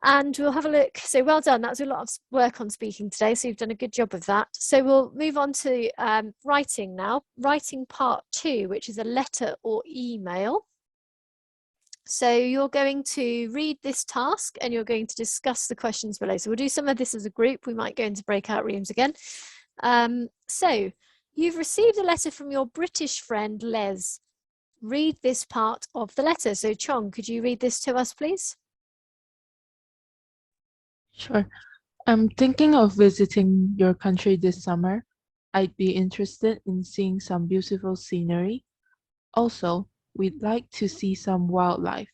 And we'll have a look. So well done. That was a lot of work on speaking today. So you've done a good job of that. So we'll move on to writing now. Writing part 2, which is a letter or email. So you're going to read this task and you're going to discuss the questions below. So we'll do some of this as a group. We might go into breakout rooms again. So you've received a letter from your British friend, Les. Read this part of the letter. So Chong, could you read this to us, please? Sure. I'm thinking of visiting your country this summer. I'd be interested in seeing some beautiful scenery. Also, we'd like to see some wildlife.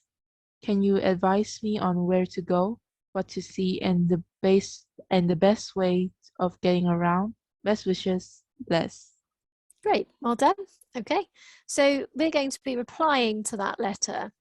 Can you advise me on where to go, what to see, and the best way of getting around? Best wishes, Les. Great, well done. Okay, so we're going to be replying to that letter.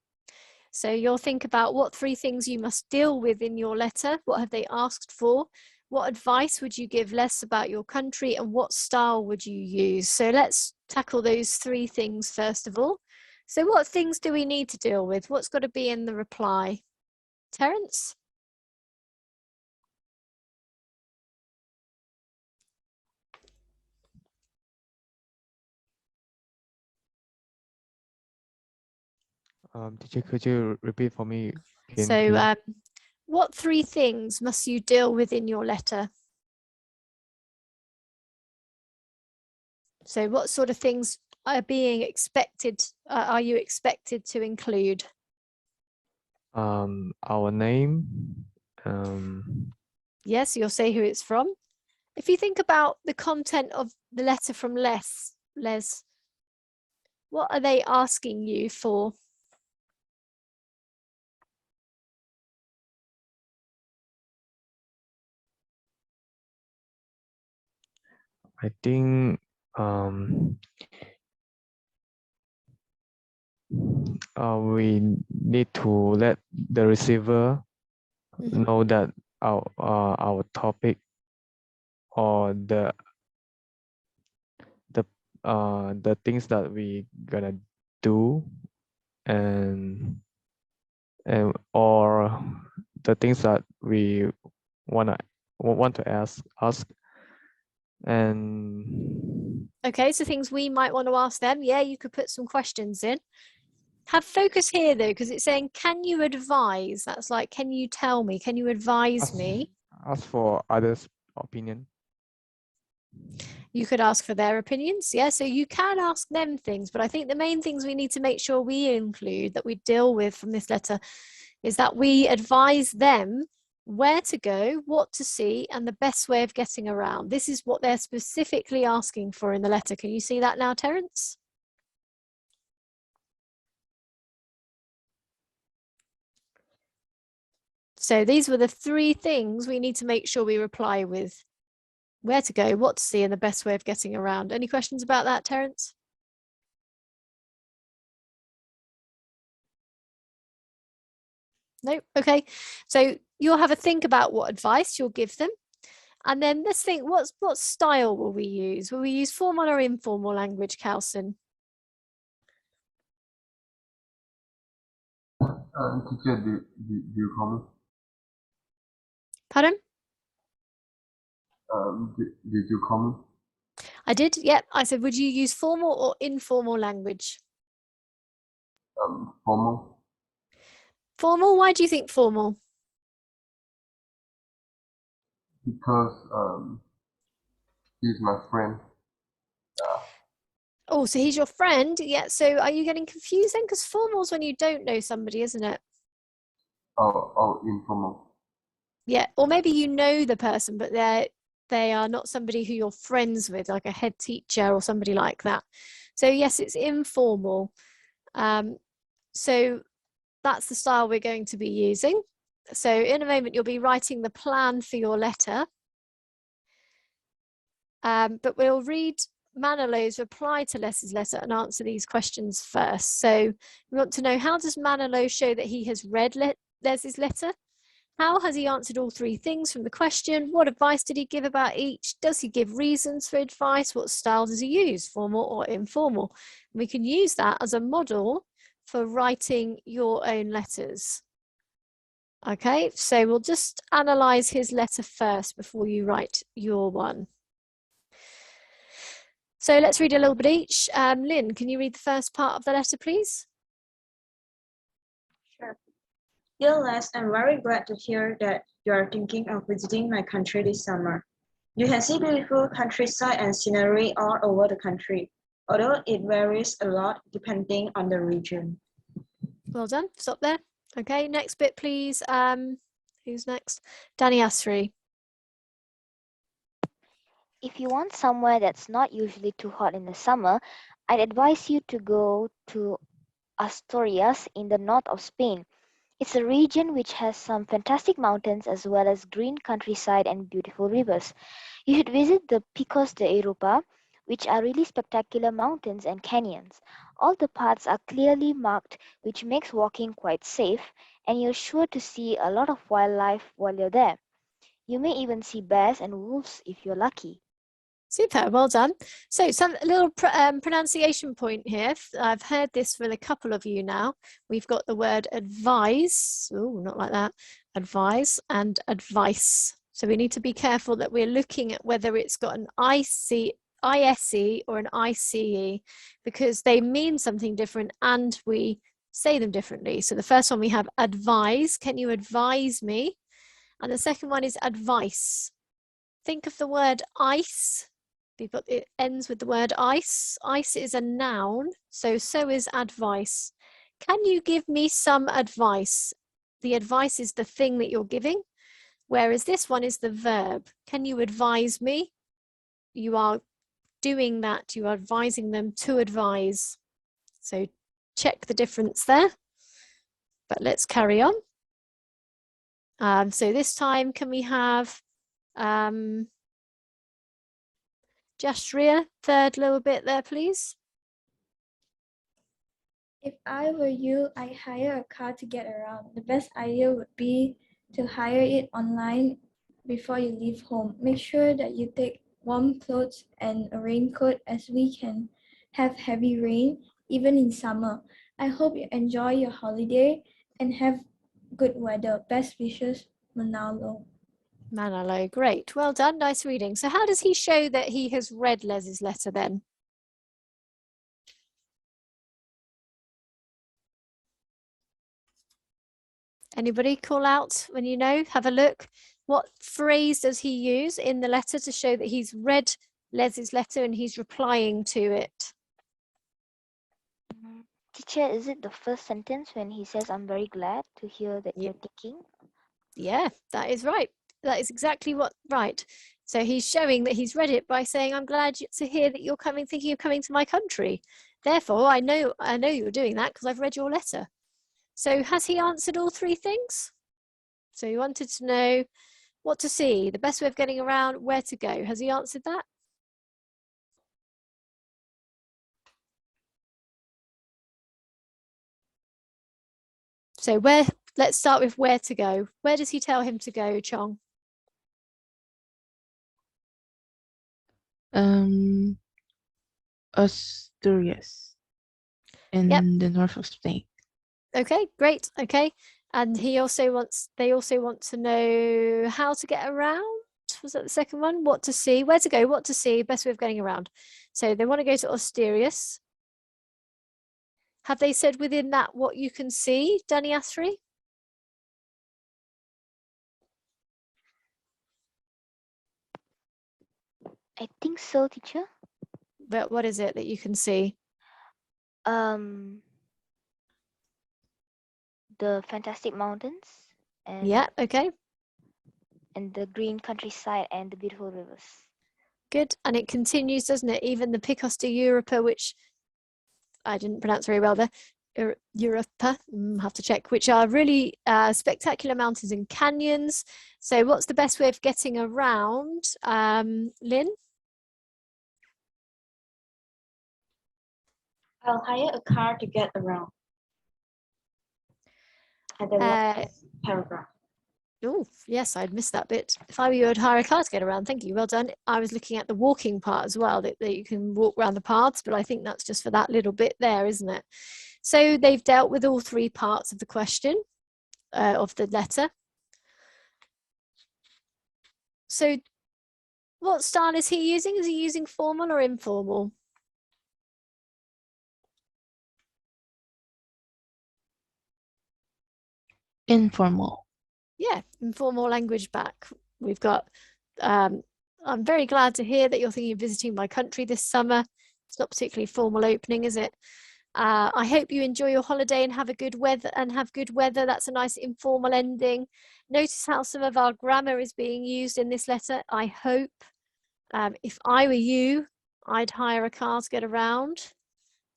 So you'll think about what 3 things you must deal with in your letter. What have they asked for? What advice would you give Les about your country, and what style would you use? So let's tackle those 3 things first of all. So what things do we need to deal with? What's got to be in the reply? Terence? Teacher, could you repeat for me again, So please? what 3 things must you deal with in your letter? So what sort of things are being expected, are you expected to include? Our name. Yes, you'll say who it's from. If you think about the content of the letter from Les, what are they asking you for? I think we need to let the receiver know that our topic or the things that we gonna do, and or the things that we want to ask. And Okay, so things we might want to ask them. Yeah, you could put some questions in. Have focus here though, because it's saying, can you advise? That's like, can you tell me? Can you advise me? ask for others' opinion. You could ask for their opinions. Yeah, so you can ask them things, but I think the main things we need to make sure we include, that we deal with from this letter, is that we advise them where to go, what to see, and the best way of getting around. This is what they're specifically asking for in the letter. Can you see that now, Terence? So these were the 3 things we need to make sure we reply with. Where to go, what to see, and the best way of getting around. Any questions about that, Terence? No? Okay. So you'll have a think about what advice you'll give them. And then let's think, what style will we use? Will we use formal or informal language, Calson? Teacher, do you call me? Pardon? Did you call me? I did, yep. I said, would you use formal or informal language? Formal. Formal, why do you think formal? Because he's my friend. Oh, so he's your friend? Yeah, so are you getting confused then? Because formal's when you don't know somebody, isn't it? Oh, informal. Yeah, or maybe you know the person, but they are not somebody who you're friends with, like a head teacher or somebody like that. So yes, it's informal. So that's the style we're going to be using. So in a moment, you'll be writing the plan for your letter. But we'll read Manilo's reply to Les's letter and answer these questions first. So we want to know, how does Manilo show that he has read Les's letter? How has he answered all three things from the question? What advice did he give about each? Does he give reasons for advice? What style does he use, formal or informal? And we can use that as a model for writing your own letters. Okay, so we'll just analyse his letter first before you write your one. So let's read a little bit each. Lynn, can you read the first part of the letter, please? Sure. Dear Les, I'm very glad to hear that you are thinking of visiting my country this summer. You can see beautiful countryside and scenery all over the country, although it varies a lot depending on the region. Well done. Stop there. Okay, next bit, please. Who's next? Danny Asri. If you want somewhere that's not usually too hot in the summer, I'd advise you to go to Asturias in the north of Spain. It's a region which has some fantastic mountains as well as green countryside and beautiful rivers. You should visit the Picos de Europa, which are really spectacular mountains and canyons. All the paths are clearly marked, which makes walking quite safe, and you're sure to see a lot of wildlife while you're there. You may even see bears and wolves if you're lucky. Super, well done. So some little pronunciation point here. I've heard this with a couple of you now. We've got the word advise. Oh, not like that. Advise and advice. So we need to be careful that we're looking at whether it's got an ISE or an ICE, because they mean something different and we say them differently. So the first one we have advise. Can you advise me? And the second one is advice. Think of the word ice. It ends with the word ice. Ice is a noun, so is advice. Can you give me some advice? The advice is the thing that you're giving, whereas this one is the verb. Can you advise me? You are doing that. You are advising them to advise. So check the difference there. But let's carry on. So this time, can we have Jashria, third little bit there, please. If I were you, I'd hire a car to get around. The best idea would be to hire it online before you leave home. Make sure that you take warm clothes and a raincoat, as we can have heavy rain even in summer. I hope you enjoy your holiday and have good weather. Best wishes, Manalo. Manalo, great. Well done, nice reading. So how does he show that he has read Les's letter then? Anybody call out when you know? Have a look. What phrase does he use in the letter to show that he's read Les's letter and he's replying to it? Teacher, is it the first sentence when he says, I'm very glad to hear that you're thinking? Yeah, that is right. That is exactly right. So he's showing that he's read it by saying, I'm glad to hear that you're thinking of coming to my country. Therefore, I know you're doing that because I've read your letter. So has he answered all three things? So he wanted to know what to see, the best way of getting around, where to go. Has he answered that? So let's start with where to go. Where does he tell him to go, Chong? Asturias in the north of Spain. Okay, great. Okay. And they also want to know how to get around. Was that the second one? What to see, where to go, what to see, best way of getting around. So they want to go to Asturias. Have they said within that what you can see, Danny Athri? I think so, teacher. But what is it that you can see? The fantastic mountains and Yeah, okay. and the green countryside and the beautiful rivers. Good. And it continues, doesn't it? Even the Picos de Europa, which I didn't pronounce very well there, Europa, have to check, which are really spectacular mountains and canyons. So what's the best way of getting around, Lynn? I'll hire a car to get around. At the last paragraph. Oh, yes, I'd missed that bit. If I were you, I'd hire a car to get around. Thank you. Well done. I was looking at the walking part as well, that you can walk around the paths, but I think that's just for that little bit there, isn't it? So they've dealt with all three parts of the question, of the letter. So what style is he using? Is he using formal or informal? Informal. Yeah, informal language back. We've got, I'm very glad to hear that you're thinking of visiting my country this summer. It's not particularly formal opening, is it? I hope you enjoy your holiday and have good weather. That's a nice informal ending. Notice how some of our grammar is being used in this letter. I hope. If I were you, I'd hire a car to get around.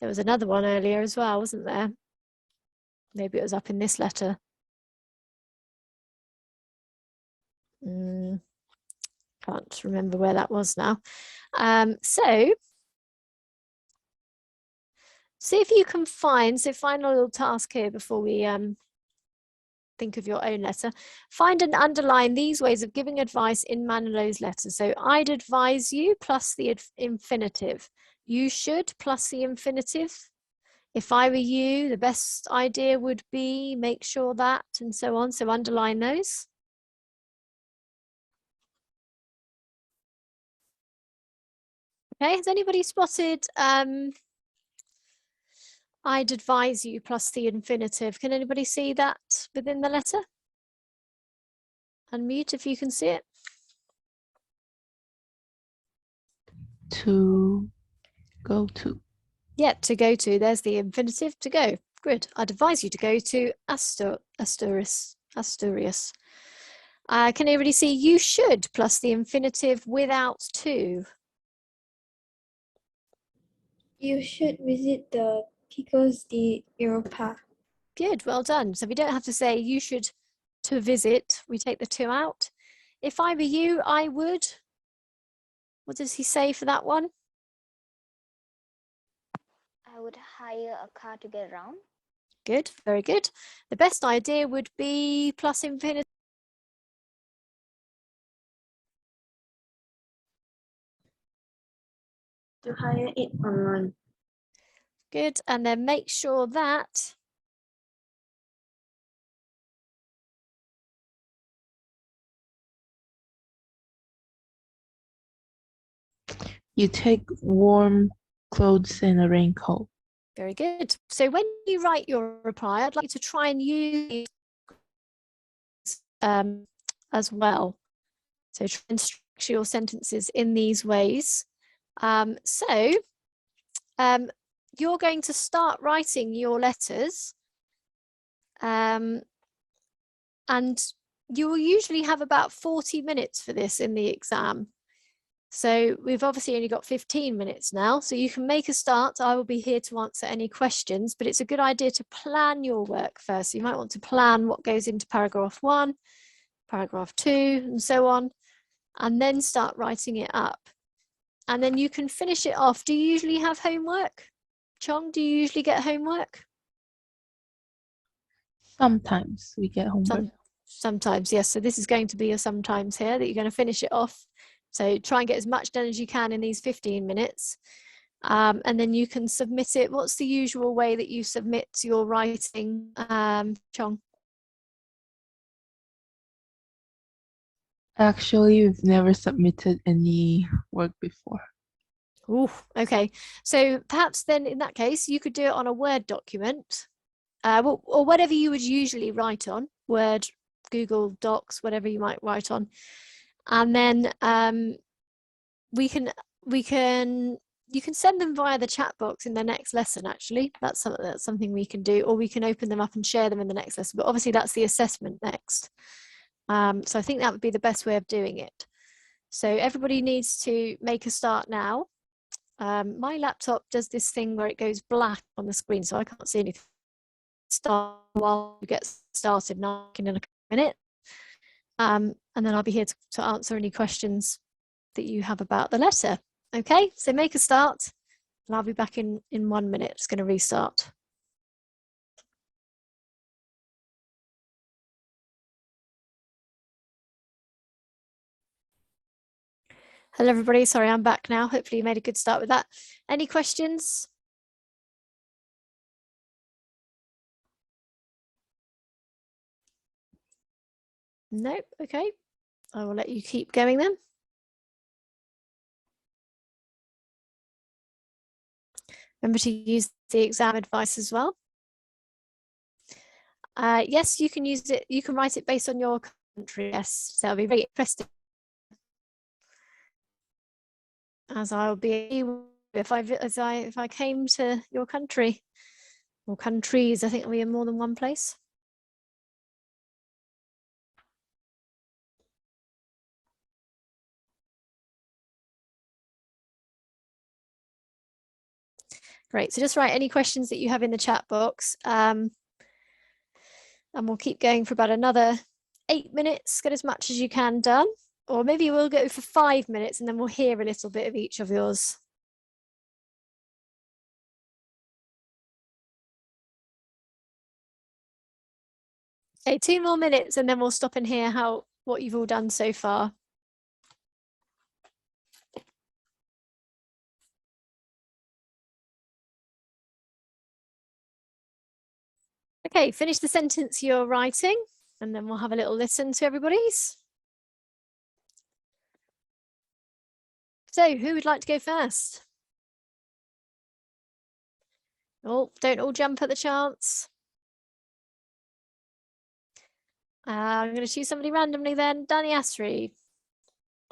There was another one earlier as well, wasn't there? Maybe it was up in this letter. Can't remember where that was now. So see if you can find, final little task here before we think of your own letter. Find and underline these ways of giving advice in Manilo's letter. So I'd advise you plus the infinitive. You should plus the infinitive. If I were you, the best idea would be make sure that, and so on. So underline those. Okay, has anybody spotted I'd advise you plus the infinitive? Can anybody see that within the letter? Unmute if you can see it. To go to. Yeah, to go to. There's the infinitive, to go. Good. I'd advise you to go to Asturias. Can anybody see you should plus the infinitive without to? You should visit the Picos de Europa. Good, well done. So we don't have to say you should to visit. We take the to out. If I were you, I would. What does he say for that one? I would hire a car to get around. Good, very good. The best idea would be plus infinitive. To hire it online. Good, and then make sure that you take warm clothes and a raincoat. very good. So when you write your reply, I'd like you to try and use as well. So try and structure your sentences in these ways. You're going to start writing your letters, and you will usually have about 40 minutes for this in the exam. So we've obviously only got 15 minutes now, so you can make a start. I will be here to answer any questions, but it's a good idea to plan your work first. So you might want to plan what goes into paragraph 1, paragraph 2, and so on, and then start writing it up. And then you can finish it off. Do you usually have homework? Chong, do you usually get homework? Sometimes we get homework. Sometimes, yes. So this is going to be a sometimes here that you're going to finish it off So try and get as much done as you can in these 15 minutes. And then you can submit it. What's the usual way that you submit your writing, Chong? Actually, we've never submitted any work before. Ooh, okay. So perhaps then in that case, you could do it on a Word document, or whatever you would usually write on, Word, Google Docs, whatever you might write on. And then you can send them via the chat box in the next lesson, actually. That's something we can do, or we can open them up and share them in the next lesson. But obviously that's the assessment next. So I think that would be the best way of doing it. So everybody needs to make a start now. My laptop does this thing where it goes black on the screen, so I can't see anything. Start while you get started, not in a minute. And then I'll be here to answer any questions that you have about the letter. Okay, so make a start, and I'll be back in 1 minute. It's going to restart. Hello, everybody. Sorry, I'm back now. Hopefully you made a good start with that. Any questions? Nope. Okay. I will let you keep going then. Remember to use the exam advice as well. Yes, you can use it. You can write it based on your country. Yes, so that'll be very interesting. As I'll be if I came to your country or countries, I think I'll be in more than one place. Great. So just write any questions that you have in the chat box. And we'll keep going for about another 8 minutes. Get as much as you can done. Or maybe we'll go for 5 minutes and then we'll hear a little bit of each of yours. Okay, 2 more minutes and then we'll stop and hear what you've all done so far. Okay, finish the sentence you're writing and then we'll have a little listen to everybody's. So who would like to go first? Oh, don't all jump at the chance. I'm going to choose somebody randomly then. Danny Asri,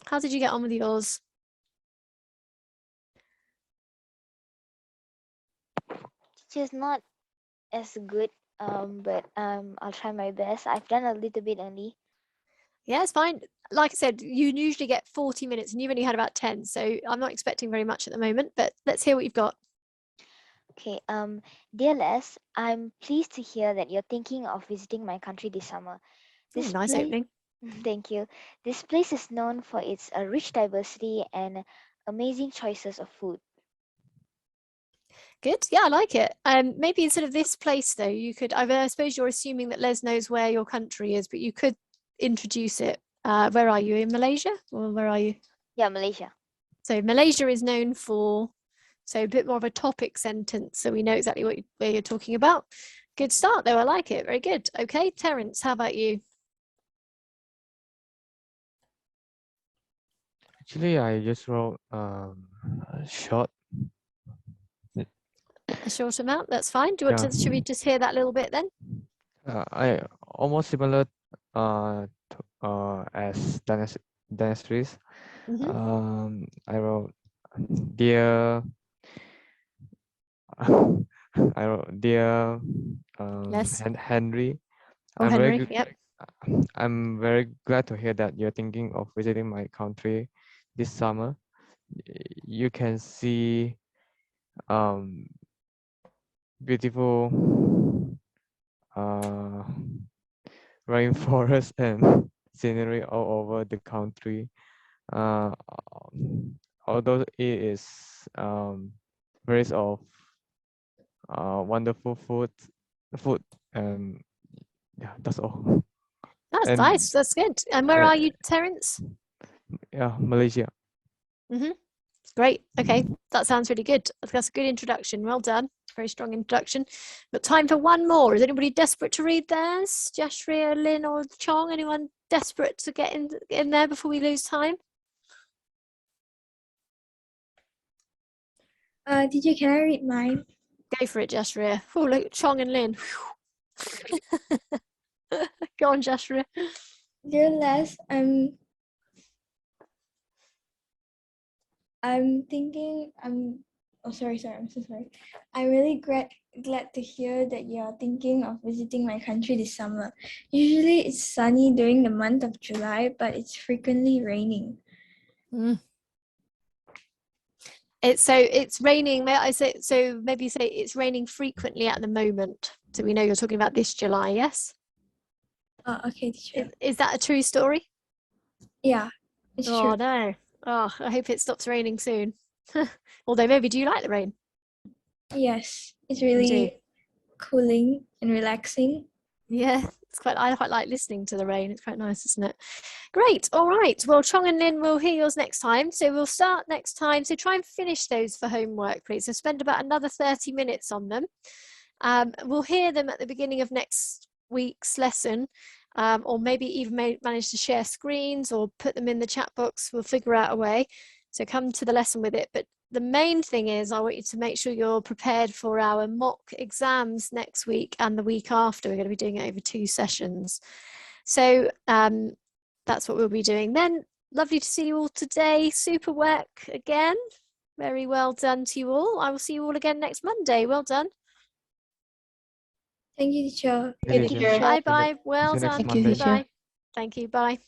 how did you get on with yours? Just not as good, but I'll try my best. I've done a little bit only. Yeah, it's fine. Like I said, you usually get 40 minutes and you've only had about 10, so I'm not expecting very much at the moment, but let's hear what you've got. Okay, dear Les, I'm pleased to hear that you're thinking of visiting my country this summer. This nice place, opening. thank you. This place is known for its rich diversity and amazing choices of food. Good. Yeah, I like it. Maybe instead of this place though, you could, I suppose you're assuming that Les knows where your country is, but you could introduce it. Where are you, in Malaysia or where are you? Yeah, Malaysia. So Malaysia is known for, so a bit more of a topic sentence so we know exactly where you're talking about. Good start though, I like it, very good. Okay, Terence, how about you? Actually, I just wrote a short. A short amount, that's fine. Do you want to, should we just hear that little bit then? I almost similar as Dennis. I wrote dear. I wrote dear Yes. Henry. Oh, Henry, yep. I'm very glad to hear that you're thinking of visiting my country this summer. You can see beautiful rainforest and scenery all over the country. Although it is very of wonderful food, and yeah, that's all. That's And nice, that's good. And where are you, Terence? Yeah, Malaysia. Great. Okay, that sounds really good. That's a good introduction. Well done. Very strong introduction. But time for one more. Is anybody desperate to read theirs? Jashria, Lynn, or Chong? Anyone desperate to get in there before we lose time? Teacher, can I read mine? Go for it, Jashria. Oh, look, Chong and Lynn. Go on, Jashria. Dear Les, I'm thinking, oh, sorry, I'm so sorry. I'm really glad to hear that you're thinking of visiting my country this summer. Usually it's sunny during the month of July, but it's frequently raining. It's raining. May I say, so maybe say it's raining frequently at the moment. So we know you're talking about this July, yes? Oh, okay, teacher. Is that a true story? Yeah, it's Oh true. no. Oh, I hope it stops raining soon. Although maybe, do you like the rain? Yes, it's You do? really cooling and relaxing. Yeah, I quite like listening to the rain. It's quite nice, isn't it? Great. All right. Well, Chong and Lynn will hear yours next time. So we'll start next time. So try and finish those for homework, please. So spend about another 30 minutes on them. We'll hear them at the beginning of next week's lesson, or maybe even manage to share screens or put them in the chat box. We'll figure out a way. So come to the lesson with it. But the main thing is I want you to make sure you're prepared for our mock exams next week and the week after. We're going to be doing it over 2 sessions. So that's what we'll be doing then. Lovely to see you all today. Super work again. Very well done to you all. I will see you all again next Monday. Well done. Thank you, teacher. Thank you, teacher. Bye bye. Well See you next done. Thank you, Monday. teacher. Bye. Thank you. Bye.